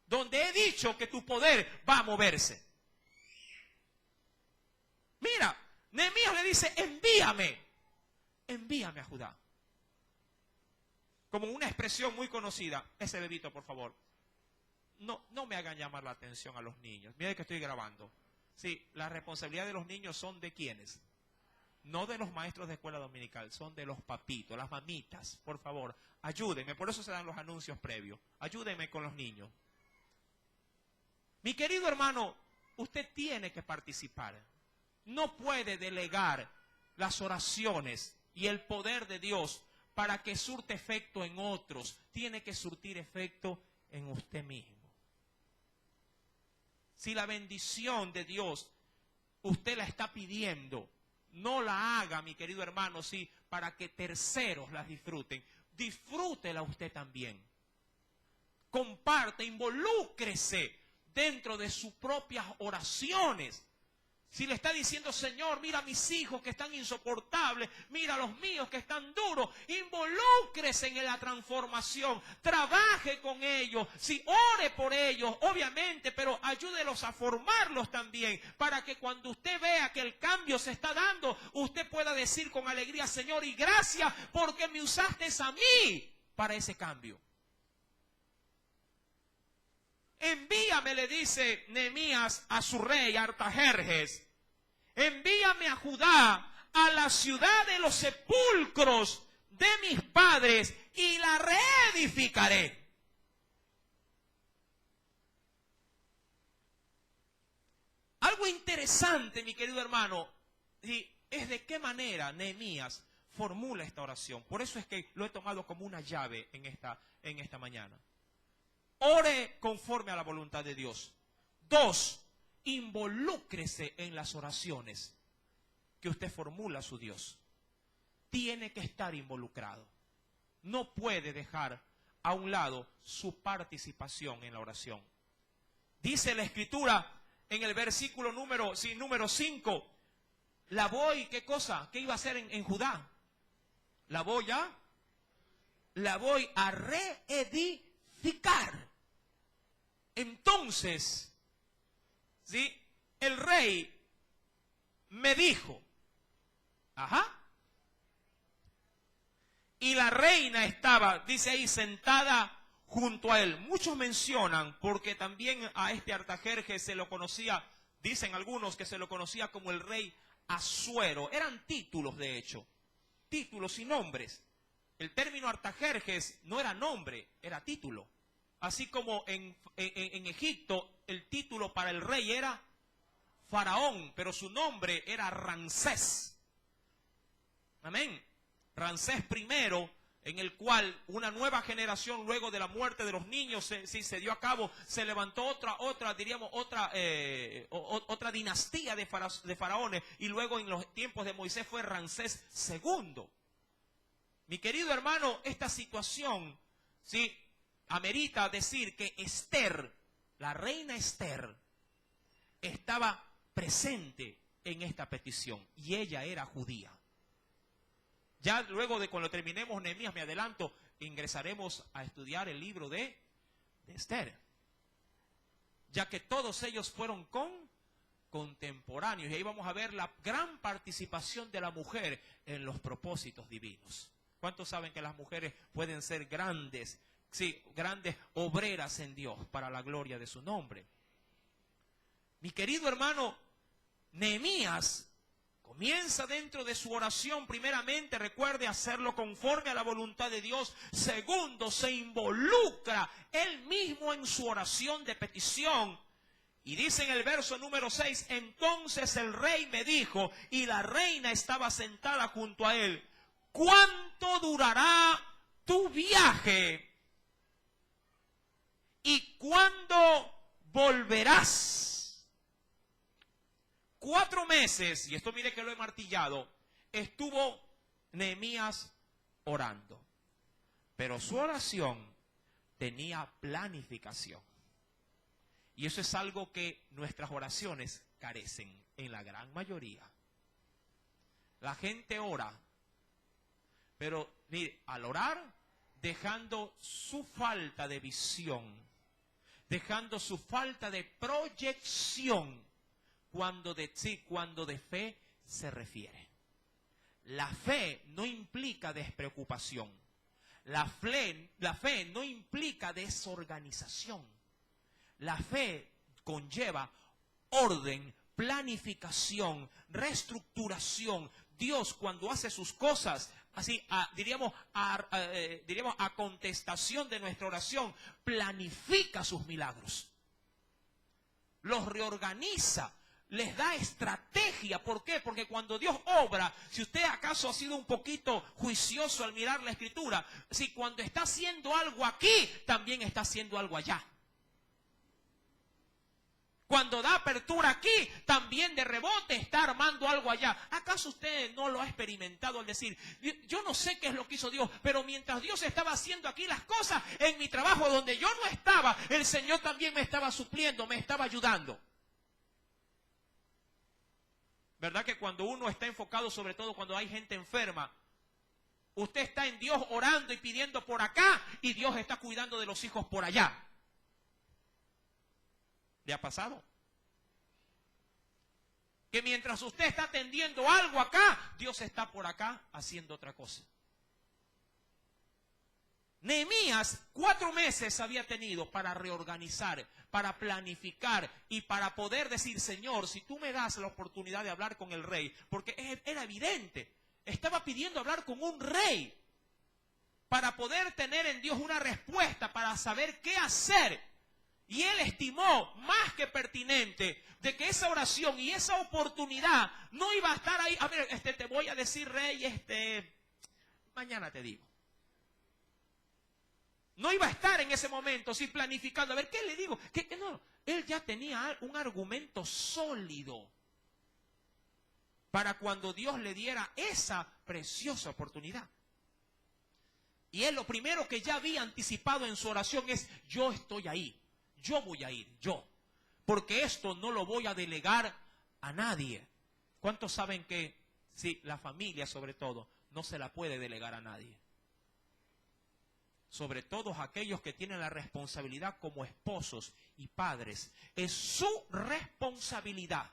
donde he dicho que tu poder va a moverse. Mira, Nehemías le dice, envíame a Judá. Como una expresión muy conocida. Ese bebito, por favor. No me hagan llamar la atención a los niños. Mira que estoy grabando. Sí, la responsabilidad de los niños son de quiénes. No de los maestros de escuela dominical, son de los papitos, las mamitas. Por favor, ayúdenme. Por eso se dan los anuncios previos. Ayúdenme con los niños. Mi querido hermano, usted tiene que participar. No puede delegar las oraciones y el poder de Dios para que surte efecto en otros. Tiene que surtir efecto en usted mismo. Si la bendición de Dios usted la está pidiendo, no la haga, mi querido hermano, sí, para que terceros las disfruten. Disfrútela usted también. Comparte, involúcrese dentro de sus propias oraciones. Si le está diciendo, Señor, mira a mis hijos que están insoportables, mira a los míos que están duros, involúcrese en la transformación, trabaje con ellos, si ore por ellos, obviamente, pero ayúdelos a formarlos también, para que cuando usted vea que el cambio se está dando, usted pueda decir con alegría, Señor, y gracias porque me usaste a mí para ese cambio. Envíame, le dice Nehemías a su rey Artajerjes. Envíame a Judá, a la ciudad de los sepulcros de mis padres, y la reedificaré. Algo interesante, mi querido hermano, es de qué manera Nehemías formula esta oración. Por eso es que lo he tomado como una llave en esta mañana. Ore conforme a la voluntad de Dios. 2, involúcrese en las oraciones que usted formula a su Dios. Tiene que estar involucrado. No puede dejar a un lado su participación en la oración. Dice la Escritura en el versículo número 5, la voy, ¿qué cosa? ¿Qué iba a hacer en Judá? La voy a reedificar. Entonces, ¿sí? El rey me dijo, y la reina estaba, dice ahí, sentada junto a él. Muchos mencionan, porque también a este Artajerjes se lo conocía, dicen algunos que se lo conocía como el rey Asuero. Eran títulos, de hecho, títulos y nombres. El término Artajerjes no era nombre, era título. Así como en Egipto el título para el rey era Faraón, pero su nombre era Ramsés. Amén. Ramsés I, en el cual una nueva generación, luego de la muerte de los niños, se dio a cabo, se levantó otra dinastía de faraones, y luego en los tiempos de Moisés fue Ramsés II. Mi querido hermano, esta situación, ¿sí?, amerita decir que Esther, la reina Esther, estaba presente en esta petición, y ella era judía. Ya luego de cuando terminemos Nehemías, me adelanto, ingresaremos a estudiar el libro de de Esther, ya que todos ellos fueron contemporáneos. Y ahí vamos a ver la gran participación de la mujer en los propósitos divinos. ¿Cuántos saben que las mujeres pueden ser grandes, sí, grandes obreras en Dios para la gloria de su nombre? Mi querido hermano, Nehemías comienza dentro de su oración, primeramente, recuerde hacerlo conforme a la voluntad de Dios. Segundo, se involucra él mismo en su oración de petición. Y dice en el verso número 6, entonces el rey me dijo, y la reina estaba sentada junto a él, ¿cuánto durará tu viaje? ¿Y cuándo volverás? 4 meses, y esto mire que lo he martillado, estuvo Nehemías orando. Pero su oración tenía planificación. Y eso es algo que nuestras oraciones carecen en la gran mayoría. La gente ora, pero mire, al orar, dejando su falta de visión, dejando su falta de proyección, cuando de fe se refiere. La fe no implica despreocupación. La fe no implica desorganización. La fe conlleva orden, planificación, reestructuración. Dios, cuando hace sus cosas, así diríamos a contestación de nuestra oración, planifica sus milagros. Los reorganiza. Les da estrategia. ¿Por qué? Porque cuando Dios obra, si usted acaso ha sido un poquito juicioso al mirar la Escritura, si cuando está haciendo algo aquí, también está haciendo algo allá. Cuando da apertura aquí, también de rebote está armando algo allá. ¿Acaso usted no lo ha experimentado al decir, yo no sé qué es lo que hizo Dios, pero mientras Dios estaba haciendo aquí las cosas, en mi trabajo donde yo no estaba, el Señor también me estaba supliendo, me estaba ayudando? ¿Verdad que cuando uno está enfocado, sobre todo cuando hay gente enferma, usted está en Dios orando y pidiendo por acá y Dios está cuidando de los hijos por allá? ¿Le ha pasado? Que mientras usted está atendiendo algo acá, Dios está por acá haciendo otra cosa. Nehemías 4 meses había tenido para reorganizar, para planificar y para poder decir, Señor, si tú me das la oportunidad de hablar con el rey, porque era evidente, estaba pidiendo hablar con un rey para poder tener en Dios una respuesta, para saber qué hacer. Y él estimó más que pertinente de que esa oración y esa oportunidad no iba a estar ahí. A ver, te voy a decir, rey, mañana te digo. No iba a estar en ese momento, sí, planificando. A ver, ¿qué le digo? No, él ya tenía un argumento sólido para cuando Dios le diera esa preciosa oportunidad. Y él lo primero que ya había anticipado en su oración es, yo estoy ahí, yo voy a ir, yo. Porque esto no lo voy a delegar a nadie. ¿Cuántos saben que, sí, la familia sobre todo, no se la puede delegar a nadie? Sobre todo aquellos que tienen la responsabilidad como esposos y padres. Es su responsabilidad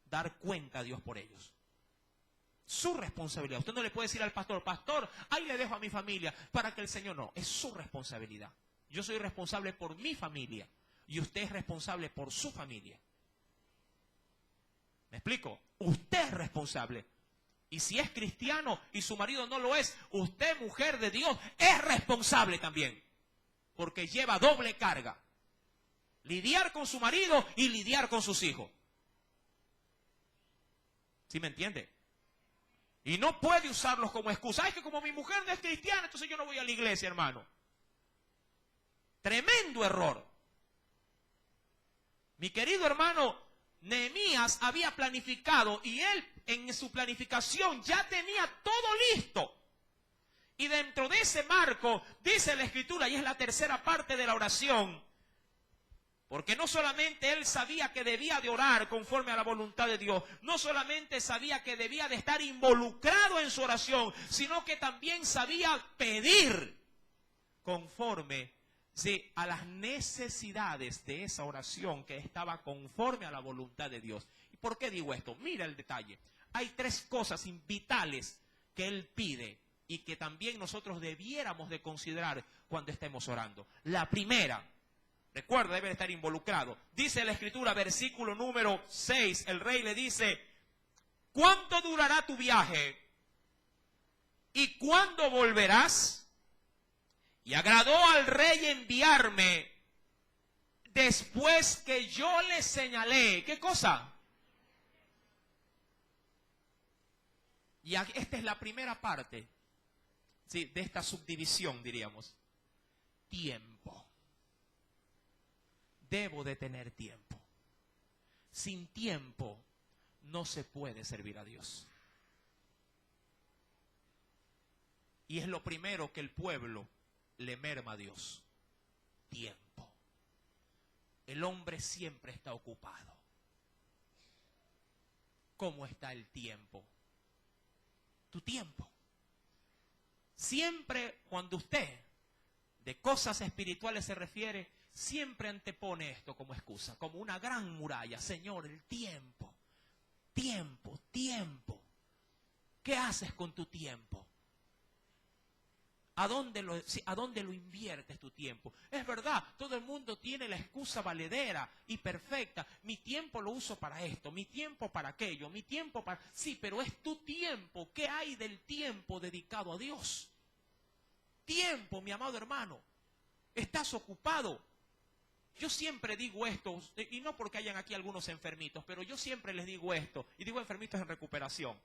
dar cuenta a Dios por ellos. Su responsabilidad. Usted no le puede decir al pastor, pastor, ahí le dejo a mi familia, para que el Señor no. Es su responsabilidad. Yo soy responsable por mi familia y usted es responsable por su familia. ¿Me explico? Usted es responsable. Y si es cristiano y su marido no lo es, usted, mujer de Dios, es responsable también. Porque lleva doble carga. Lidiar con su marido y lidiar con sus hijos. ¿Sí me entiende? Y no puede usarlos como excusa. Es que como mi mujer no es cristiana, entonces yo no voy a la iglesia, hermano. Tremendo error. Mi querido hermano, Nehemías había planificado y él en su planificación ya tenía todo listo. Y dentro de ese marco, dice la Escritura, y es la tercera parte de la oración, porque no solamente él sabía que debía de orar conforme a la voluntad de Dios, no solamente sabía que debía de estar involucrado en su oración, sino que también sabía pedir conforme sí, a las necesidades de esa oración que estaba conforme a la voluntad de Dios. ¿Y por qué digo esto? Mira el detalle. Hay tres cosas vitales que Él pide y que también nosotros debiéramos de considerar cuando estemos orando. La primera, recuerda, debe estar involucrado. Dice la Escritura, versículo número 6, el rey le dice: ¿cuánto durará tu viaje? ¿Y cuándo volverás? Y agradó al rey enviarme después que yo le señalé. ¿Qué cosa? Y esta es la primera parte, ¿sí?, de esta subdivisión, diríamos. Tiempo. Debo de tener tiempo. Sin tiempo no se puede servir a Dios. Y es lo primero que el pueblo le merma a Dios. Tiempo. El hombre siempre está ocupado. ¿Cómo está el tiempo? Tu tiempo. Siempre cuando usted de cosas espirituales se refiere, siempre antepone esto como excusa, como una gran muralla. Señor, el tiempo, tiempo, tiempo. ¿Qué haces con tu tiempo? ¿A dónde lo inviertes tu tiempo? Es verdad, todo el mundo tiene la excusa valedera y perfecta. Mi tiempo lo uso para esto, mi tiempo para aquello, mi tiempo para... Sí, pero es tu tiempo. ¿Qué hay del tiempo dedicado a Dios? Tiempo, mi amado hermano. ¿Estás ocupado? Yo siempre digo esto, y no porque hayan aquí algunos enfermitos, pero yo siempre les digo esto, y digo enfermitos en recuperación.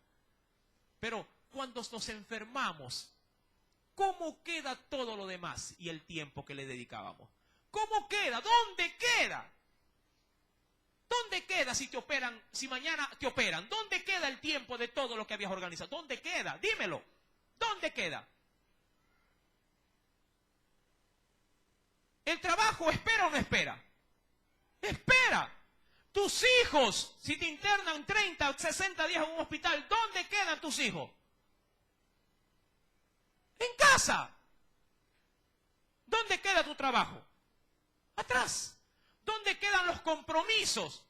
Pero cuando nos enfermamos, ¿cómo queda todo lo demás y el tiempo que le dedicábamos? ¿Cómo queda? ¿Dónde queda? ¿Dónde queda si te operan, si mañana te operan? ¿Dónde queda el tiempo de todo lo que habías organizado? ¿Dónde queda? Dímelo. ¿Dónde queda? ¿El trabajo espera o no espera? Espera. Tus hijos, si te internan 30 o 60 días en un hospital, ¿dónde quedan tus hijos? En casa. ¿Dónde queda tu trabajo? Atrás. ¿Dónde quedan los compromisos?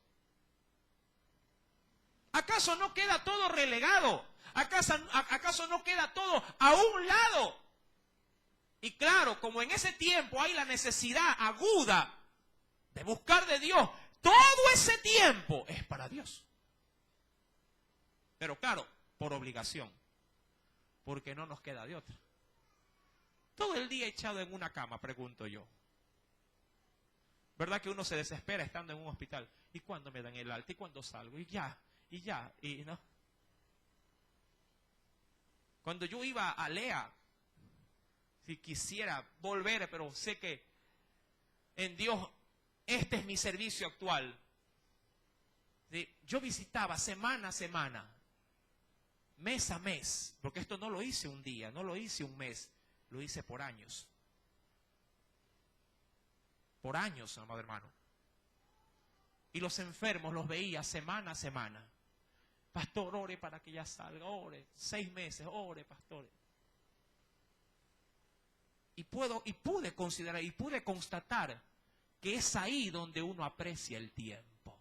¿Acaso no queda todo relegado? ¿Acaso no queda todo a un lado? Y claro, como en ese tiempo hay la necesidad aguda de buscar de Dios, todo ese tiempo es para Dios. Pero claro, por obligación, porque no nos queda de otra. Todo el día echado en una cama, pregunto yo. ¿Verdad que uno se desespera estando en un hospital? ¿Y cuándo me dan el alta? ¿Y cuándo salgo? Y no. Cuando yo iba a Lea, si quisiera volver, pero sé que en Dios este es mi servicio actual. ¿Sí? Yo visitaba semana a semana, mes a mes, porque esto no lo hice un día, no lo hice un mes, lo hice por años. Por años, amado hermano. Y los enfermos los veía semana a semana. Pastor, ore para que ya salga, ore. 6 meses, ore, pastor. Y pude considerar y pude constatar que es ahí donde uno aprecia el tiempo.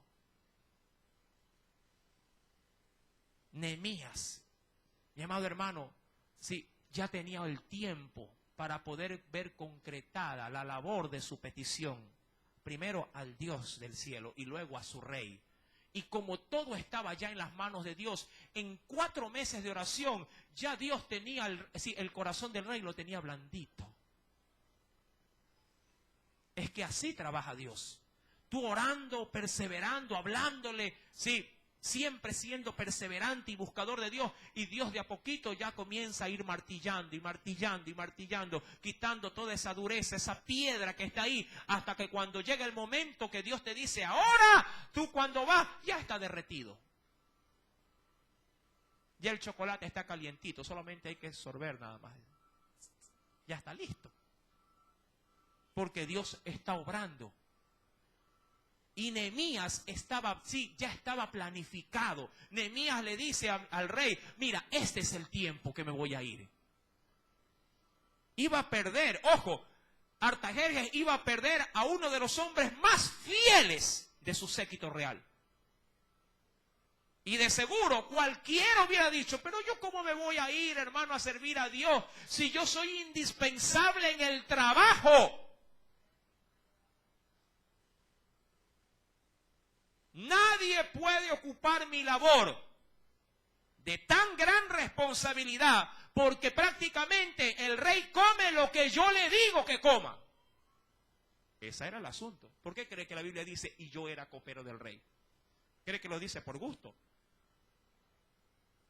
Nehemías, mi amado hermano, sí, ya tenía el tiempo para poder ver concretada la labor de su petición, primero al Dios del cielo y luego a su rey. Y como todo estaba ya en las manos de Dios, en 4 meses de oración, ya Dios tenía el corazón del rey lo tenía blandito. Es que así trabaja Dios. Tú orando, perseverando, hablándole, sí, siempre siendo perseverante y buscador de Dios, y Dios de a poquito ya comienza a ir martillando y martillando y martillando, quitando toda esa dureza, esa piedra que está ahí, hasta que cuando llega el momento que Dios te dice, ahora, tú cuando vas, ya está derretido. Ya el chocolate está calientito, solamente hay que sorber nada más. Ya está listo. Porque Dios está obrando. Y Nehemías ya estaba planificado. Nehemías le dice al rey, mira, este es el tiempo que me voy a ir. Iba a perder, ojo, Artajerjes iba a perder a uno de los hombres más fieles de su séquito real. Y de seguro cualquiera hubiera dicho, pero yo cómo me voy a ir, hermano, a servir a Dios si yo soy indispensable en el trabajo. Nadie puede ocupar mi labor de tan gran responsabilidad, porque prácticamente el rey come lo que yo le digo que coma. Ese era el asunto. ¿Por qué cree que la Biblia dice, y yo era copero del rey? ¿Cree que lo dice por gusto?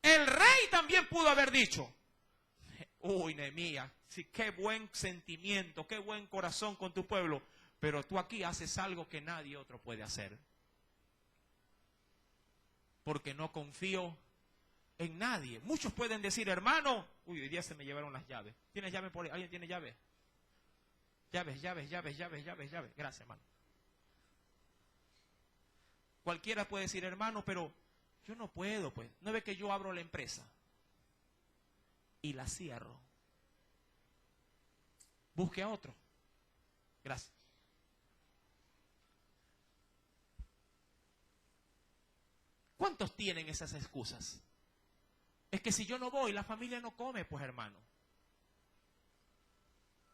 El rey también pudo haber dicho, uy, Nehemías, sí, qué buen sentimiento, qué buen corazón con tu pueblo, pero tú aquí haces algo que nadie otro puede hacer. Porque no confío en nadie. Muchos pueden decir, hermano, uy, hoy día se me llevaron las llaves. ¿Tienes llave por ahí? ¿Alguien tiene llave? Llaves. Gracias, hermano. Cualquiera puede decir, hermano, pero yo no puedo, pues. ¿No ve que yo abro la empresa y la cierro? Busque a otro. Gracias. ¿Cuántos tienen esas excusas? Es que si yo no voy, la familia no come, pues, hermano.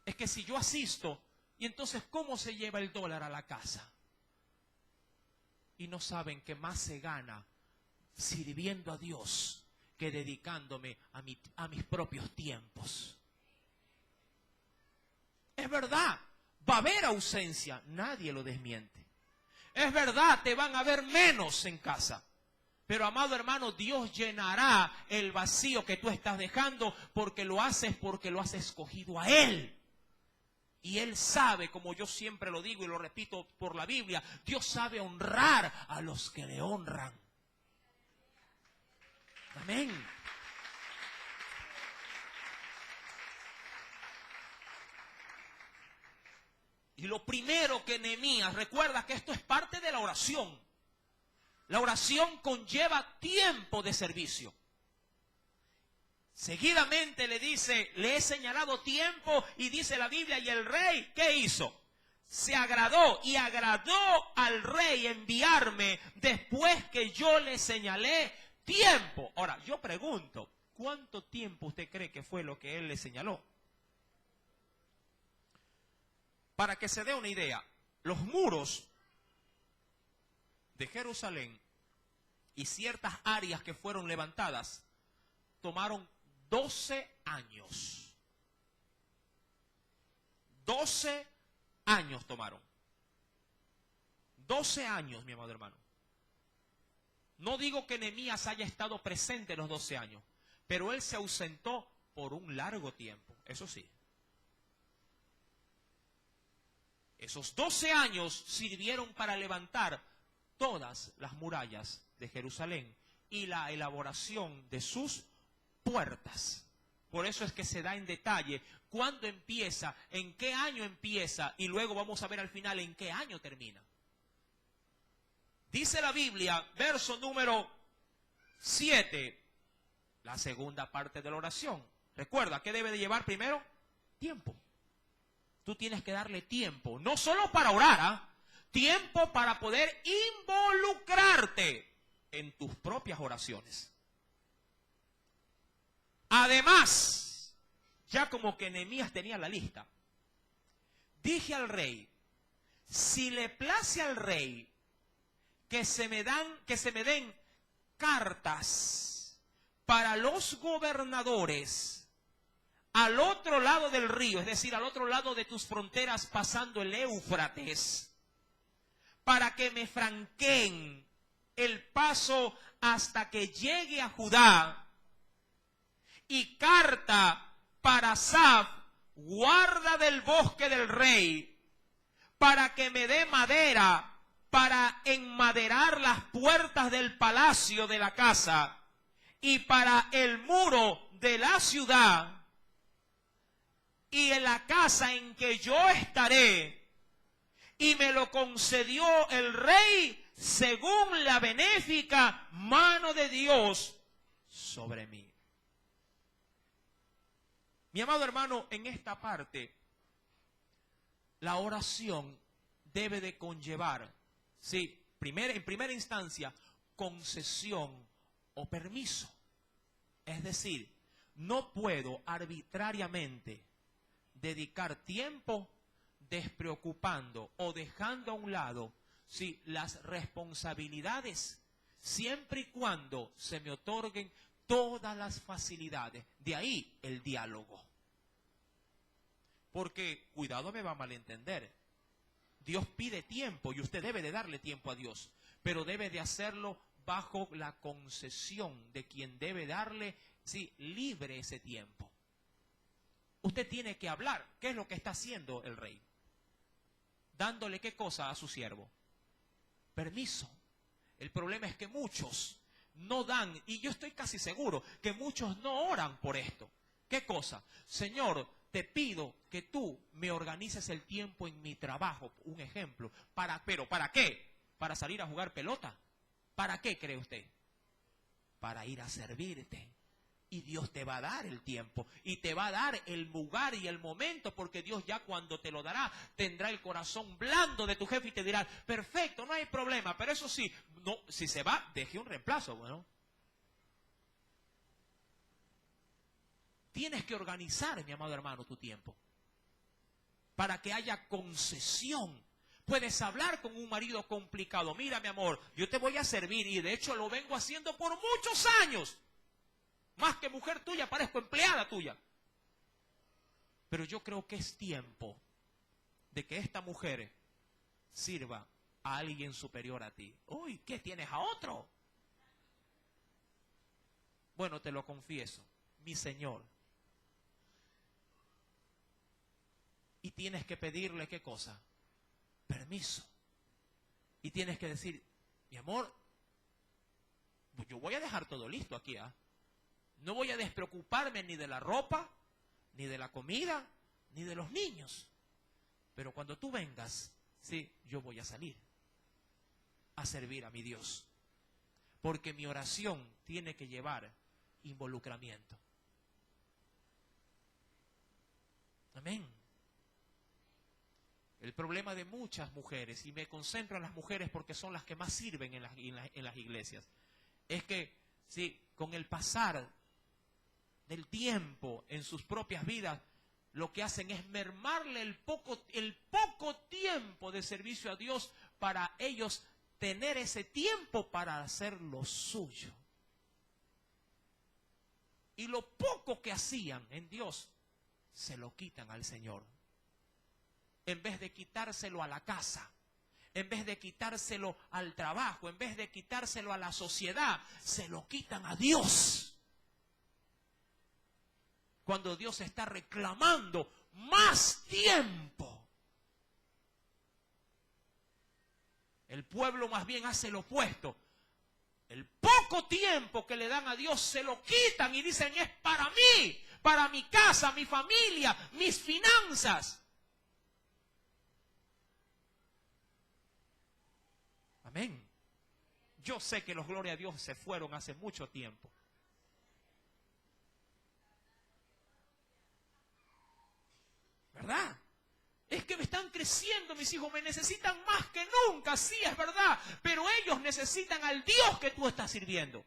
Es que si yo asisto, y entonces, ¿cómo se lleva el dólar a la casa? Y no saben que más se gana sirviendo a Dios que dedicándome a mis propios tiempos. Es verdad, va a haber ausencia, nadie lo desmiente. Es verdad, te van a ver menos en casa. Pero, amado hermano, Dios llenará el vacío que tú estás dejando porque lo has escogido a Él. Y Él sabe, como yo siempre lo digo y lo repito por la Biblia, Dios sabe honrar a los que le honran. Amén. Y lo primero que Nehemías, recuerda que esto es parte de la oración. La oración conlleva tiempo de servicio. Seguidamente le dice, le he señalado tiempo, y dice la Biblia, y el rey, ¿qué hizo? Se agradó, y agradó al rey enviarme después que yo le señalé tiempo. Ahora, yo pregunto, ¿cuánto tiempo usted cree que fue lo que él le señaló? Para que se dé una idea, los muros de Jerusalén y ciertas áreas que fueron levantadas tomaron 12 años. 12 años tomaron. 12 años, mi amado hermano. No digo que Nehemías haya estado presente en los 12 años, pero él se ausentó por un largo tiempo, eso sí. Esos 12 años sirvieron para levantar todas las murallas de Jerusalén y la elaboración de sus puertas. Por eso es que se da en detalle cuándo empieza, en qué año empieza, y luego vamos a ver al final en qué año termina. Dice la Biblia, verso número 7, la segunda parte de la oración. Recuerda, ¿qué debe de llevar primero? Tiempo. Tú tienes que darle tiempo, no solo para orar, tiempo para poder involucrarte en tus propias oraciones. Además, ya como que Nehemías tenía la lista, dije al rey, si le place al rey que se me den cartas para los gobernadores al otro lado del río, es decir, al otro lado de tus fronteras pasando el Éufrates, para que me franqueen el paso hasta que llegue a Judá, y carta para Asaf, guarda del bosque del rey, para que me dé madera para enmaderar las puertas del palacio de la casa y para el muro de la ciudad, y en la casa en que yo estaré, y me lo concedió el rey según la benéfica mano de Dios sobre mí. Mi amado hermano, en esta parte la oración debe de conllevar, sí, en primera instancia, concesión o permiso. Es decir, no puedo arbitrariamente dedicar tiempo despreocupando o dejando a un lado, sí, las responsabilidades, siempre y cuando se me otorguen todas las facilidades. De ahí el diálogo. Porque, cuidado, me va a malentender. Dios pide tiempo y usted debe de darle tiempo a Dios, pero debe de hacerlo bajo la concesión de quien debe darle, sí, libre ese tiempo. Usted tiene que hablar. ¿Qué es lo que está haciendo el rey? Dándole ¿qué cosa a su siervo? Permiso. El problema es que muchos no dan, y yo estoy casi seguro que muchos no oran por esto. ¿Qué cosa? Señor, te pido que tú me organices el tiempo en mi trabajo, un ejemplo. ¿Pero para qué? ¿Para salir a jugar pelota? ¿Para qué cree usted? Para ir a servirte. Y Dios te va a dar el tiempo y te va a dar el lugar y el momento, porque Dios ya cuando te lo dará, tendrá el corazón blando de tu jefe y te dirá, perfecto, no hay problema, pero eso sí, no, si se va, deje un reemplazo. Bueno, tienes que organizar, mi amado hermano, tu tiempo para que haya concesión. Puedes hablar con un marido complicado. Mira, mi amor, yo te voy a servir y de hecho lo vengo haciendo por muchos años. Más que mujer tuya, parezco empleada tuya. Pero yo creo que es tiempo de que esta mujer sirva a alguien superior a ti. Uy, ¿qué tienes a otro? Bueno, te lo confieso, mi Señor. Y tienes que pedirle ¿qué cosa? Permiso. Y tienes que decir, mi amor, yo voy a dejar todo listo aquí, ¿ah? No voy a despreocuparme ni de la ropa, ni de la comida, ni de los niños. Pero cuando tú vengas, sí, yo voy a salir a servir a mi Dios. Porque mi oración tiene que llevar involucramiento. Amén. El problema de muchas mujeres, y me concentro en las mujeres porque son las que más sirven en las iglesias, es que, sí, con el pasar del tiempo en sus propias vidas, lo que hacen es mermarle el poco tiempo de servicio a Dios para ellos tener ese tiempo para hacer lo suyo. Y lo poco que hacían en Dios, se lo quitan al Señor. En vez de quitárselo a la casa, en vez de quitárselo al trabajo, en vez de quitárselo a la sociedad, se lo quitan a Dios. Cuando Dios está reclamando más tiempo. El pueblo más bien hace lo opuesto. El poco tiempo que le dan a Dios se lo quitan y dicen es para mí, para mi casa, mi familia, mis finanzas. Amén. Yo sé que los gloria a Dios se fueron hace mucho tiempo. ¿Verdad? Es que me están creciendo mis hijos, me necesitan más que nunca, sí, es verdad, pero ellos necesitan al Dios que tú estás sirviendo.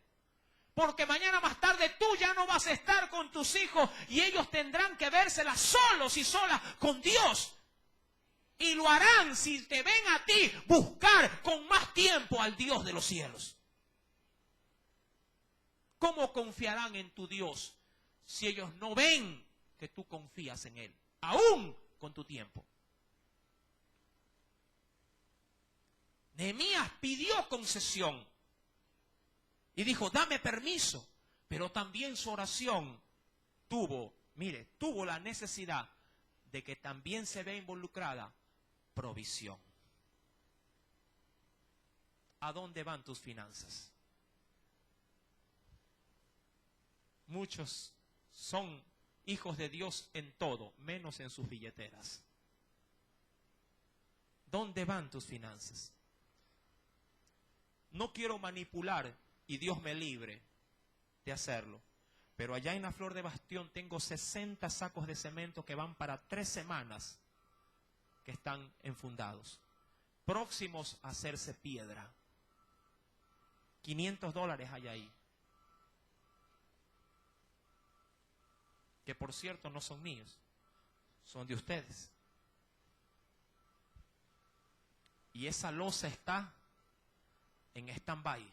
Porque mañana más tarde tú ya no vas a estar con tus hijos y ellos tendrán que vérselas solos y solas con Dios. Y lo harán si te ven a ti buscar con más tiempo al Dios de los cielos. ¿Cómo confiarán en tu Dios si ellos no ven que tú confías en Él? Aún con tu tiempo. Nehemías pidió concesión y dijo, dame permiso, pero también su oración tuvo la necesidad de que también se vea involucrada provisión. ¿A dónde van tus finanzas? Muchos son hijos de Dios en todo, menos en sus billeteras. ¿Dónde van tus finanzas? No quiero manipular, y Dios me libre de hacerlo, pero allá en la Flor de Bastión tengo 60 sacos de cemento que van para 3 semanas que están enfundados, próximos a hacerse piedra. $500 hay ahí, que por cierto no son míos, son de ustedes. Y esa losa está en stand-by,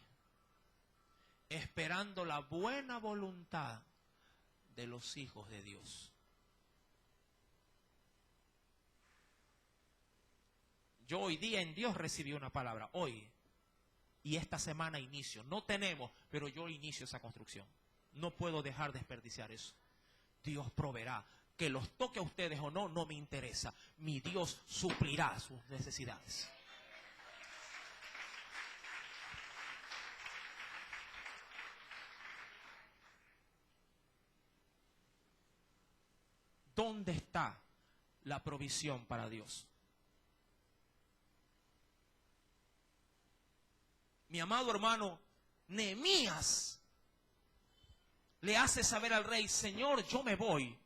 esperando la buena voluntad de los hijos de Dios. Yo hoy día en Dios recibí una palabra, hoy, y esta semana inicio. No tenemos, pero yo inicio esa construcción. No puedo dejar de desperdiciar eso. Dios proveerá. Que los toque a ustedes o no, no me interesa. Mi Dios suplirá sus necesidades. ¿Dónde está la provisión para Dios? Mi amado hermano, Nehemías le hace saber al rey: Señor, yo me voy,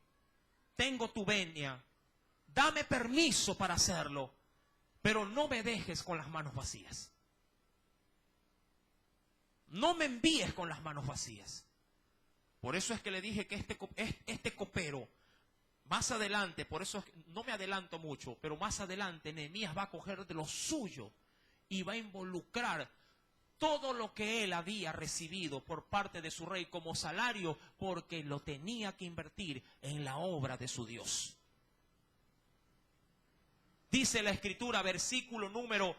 tengo tu venia, dame permiso para hacerlo, pero no me dejes con las manos vacías. No me envíes con las manos vacías. Por eso es que le dije que este copero, más adelante, por eso es que no me adelanto mucho, pero más adelante Nehemías va a coger de lo suyo y va a involucrar todo lo que él había recibido por parte de su rey como salario, porque lo tenía que invertir en la obra de su Dios. Dice la Escritura, versículo número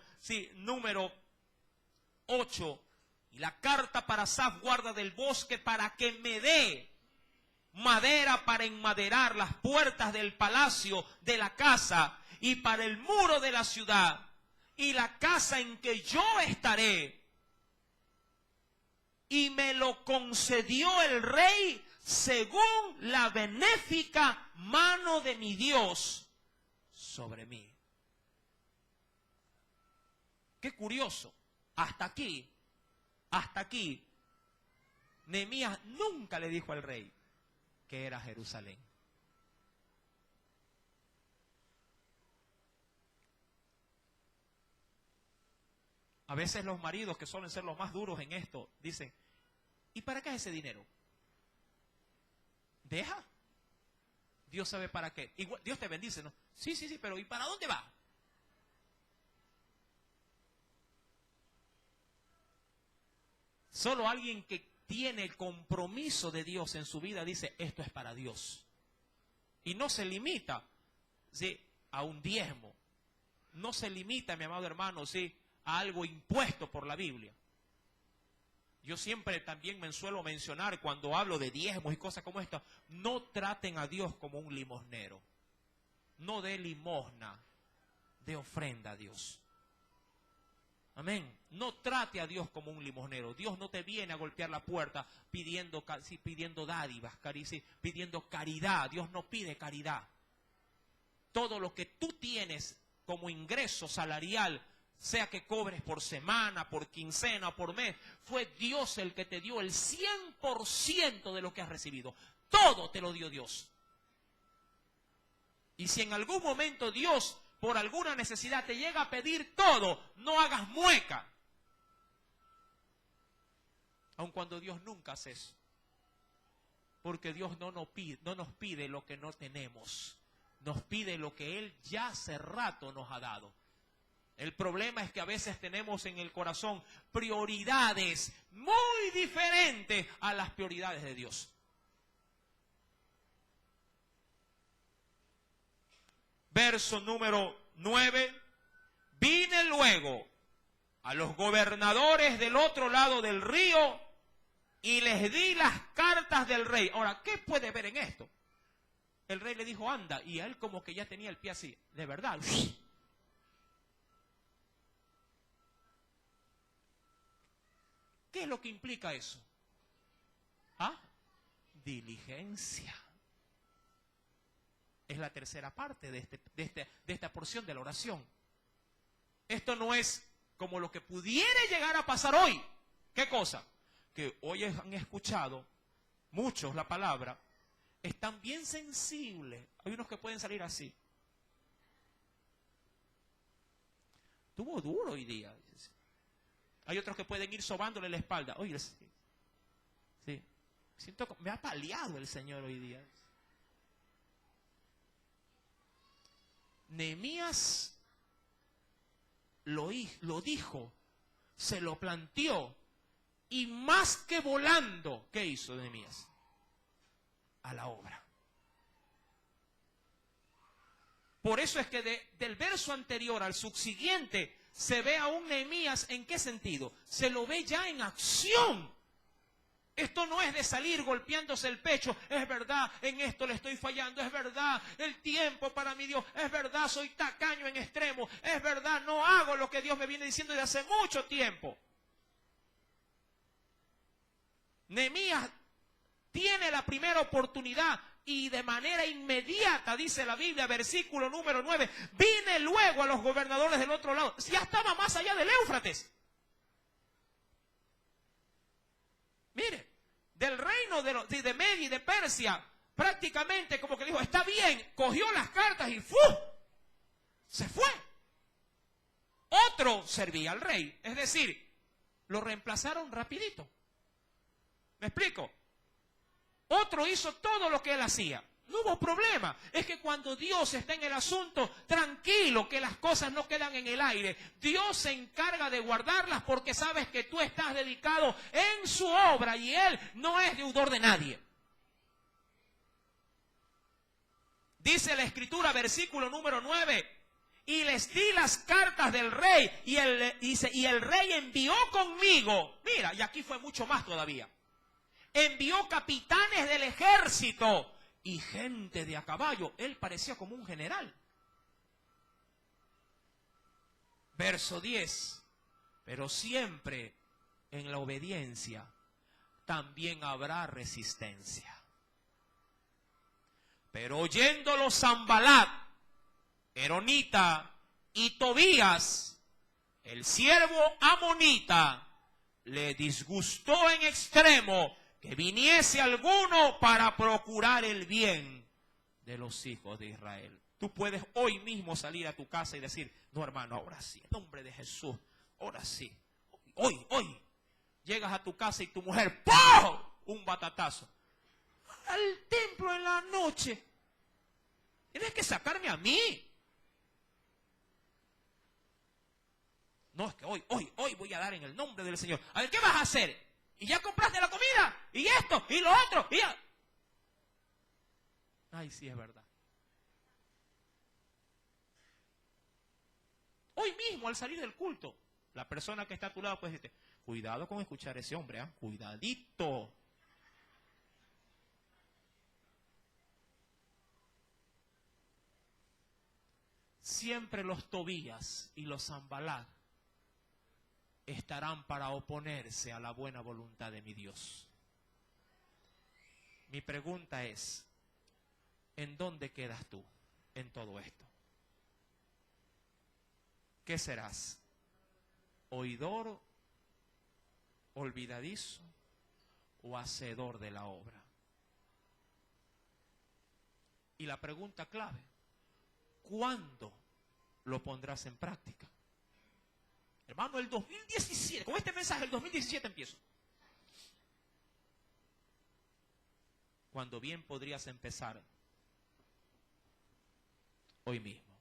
8, y la carta para Asaf, guarda del bosque, para que me dé madera para enmaderar las puertas del palacio de la casa y para el muro de la ciudad y la casa en que yo estaré. Y me lo concedió el rey según la benéfica mano de mi Dios sobre mí. Qué curioso. Hasta aquí, Nehemías nunca le dijo al rey que era Jerusalén. A veces los maridos, que suelen ser los más duros en esto, dicen: ¿y para qué es ese dinero? Deja. Dios sabe para qué. Igual, Dios te bendice, ¿no? Sí, pero ¿y para dónde va? Solo alguien que tiene el compromiso de Dios en su vida dice: esto es para Dios. Y no se limita, ¿sí?, a un diezmo. No se limita, mi amado hermano, ¿sí?, a algo impuesto por la Biblia. Yo siempre también me suelo mencionar cuando hablo de diezmos y cosas como esta: no traten a Dios como un limosnero. No dé limosna, dé ofrenda a Dios. Amén. No trate a Dios como un limosnero. Dios no te viene a golpear la puerta pidiendo dádivas, pidiendo caridad. Dios no pide caridad. Todo lo que tú tienes como ingreso salarial, sea que cobres por semana, por quincena, por mes, fue Dios el que te dio el 100% de lo que has recibido. Todo te lo dio Dios. Y si en algún momento Dios, por alguna necesidad, te llega a pedir todo, no hagas mueca. Aun cuando Dios nunca hace eso. Porque Dios no nos pide lo que no tenemos. Nos pide lo que Él ya hace rato nos ha dado. El problema es que a veces tenemos en el corazón prioridades muy diferentes a las prioridades de Dios. Verso número 9. Vine luego a los gobernadores del otro lado del río y les di las cartas del rey. Ahora, ¿qué puede ver en esto? El rey le dijo: anda, y a él como que ya tenía el pie así, de verdad. ¿Qué es lo que implica eso? Diligencia. Es la tercera parte de esta porción de la oración. Esto no es como lo que pudiera llegar a pasar hoy. ¿Qué cosa? Que hoy han escuchado muchos la palabra, están bien sensibles. Hay unos que pueden salir así. estuvo duro hoy día. Hay otros que pueden ir sobándole la espalda. Oye, sí, siento que me ha paliado el Señor hoy día. Nehemías lo dijo, se lo planteó, y más que volando, ¿qué hizo Nehemías? A la obra. Por eso es que del verso anterior al subsiguiente se ve a un Nehemías, ¿en qué sentido? Se lo ve ya en acción. Esto no es de salir golpeándose el pecho. Es verdad, en esto le estoy fallando. Es verdad, el tiempo para mi Dios. Es verdad, soy tacaño en extremo. Es verdad, no hago lo que Dios me viene diciendo desde hace mucho tiempo. Nehemías tiene la primera oportunidad y de manera inmediata, dice la Biblia, versículo número 9, vine luego a los gobernadores del otro lado. Ya estaba más allá del Éufrates. Mire, del reino de Media y de Persia, prácticamente como que dijo, está bien, cogió las cartas y ¡fu! Se fue. Otro servía al rey, es decir, lo reemplazaron rapidito. ¿Me explico? Otro hizo todo lo que él hacía. No hubo problema. Es que cuando Dios está en el asunto, tranquilo, que las cosas no quedan en el aire. Dios se encarga de guardarlas porque sabes que tú estás dedicado en su obra y Él no es deudor de nadie. Dice la Escritura, versículo número 9, y les di las cartas del rey y el rey envió conmigo. Mira, y aquí fue mucho más todavía. Envió capitanes del ejército y gente de a caballo. Él parecía como un general. Verso 10. Pero siempre en la obediencia también habrá resistencia. Pero oyéndolo Sanbalat, Eronita y Tobías, el siervo amonita, le disgustó en extremo que viniese alguno para procurar el bien de los hijos de Israel. Tú puedes hoy mismo salir a tu casa y decir, no hermano, ahora sí, en nombre de Jesús, ahora sí. Hoy. Llegas a tu casa y tu mujer, ¡pum!, un batatazo. Al templo en la noche. Tienes que sacarme a mí. No, es que hoy voy a dar en el nombre del Señor. A ver, ¿qué vas a hacer? Y ya compraste la comida, y esto, y lo otro, y ya. Ay, sí, es verdad. Hoy mismo, al salir del culto, la persona que está a tu lado puede decirte, cuidado con escuchar a ese hombre, ¿eh? Cuidadito. Siempre los Tobías y los Sanbalat estarán para oponerse a la buena voluntad de mi Dios. Mi pregunta es, ¿en dónde quedas tú en todo esto? ¿Qué serás? ¿Oidor, olvidadizo o hacedor de la obra? Y la pregunta clave, ¿cuándo lo pondrás en práctica? Hermano, el 2017, con este mensaje, el 2017 empiezo. Cuando bien podrías empezar hoy mismo.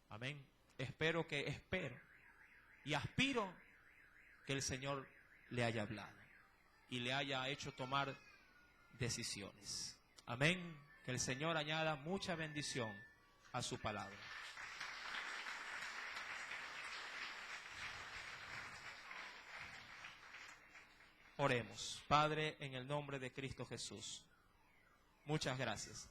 Amén. Espero y aspiro que el Señor le haya hablado y le haya hecho tomar decisiones. Amén. Que el Señor añada mucha bendición a su palabra. Oremos. Padre, en el nombre de Cristo Jesús, muchas gracias.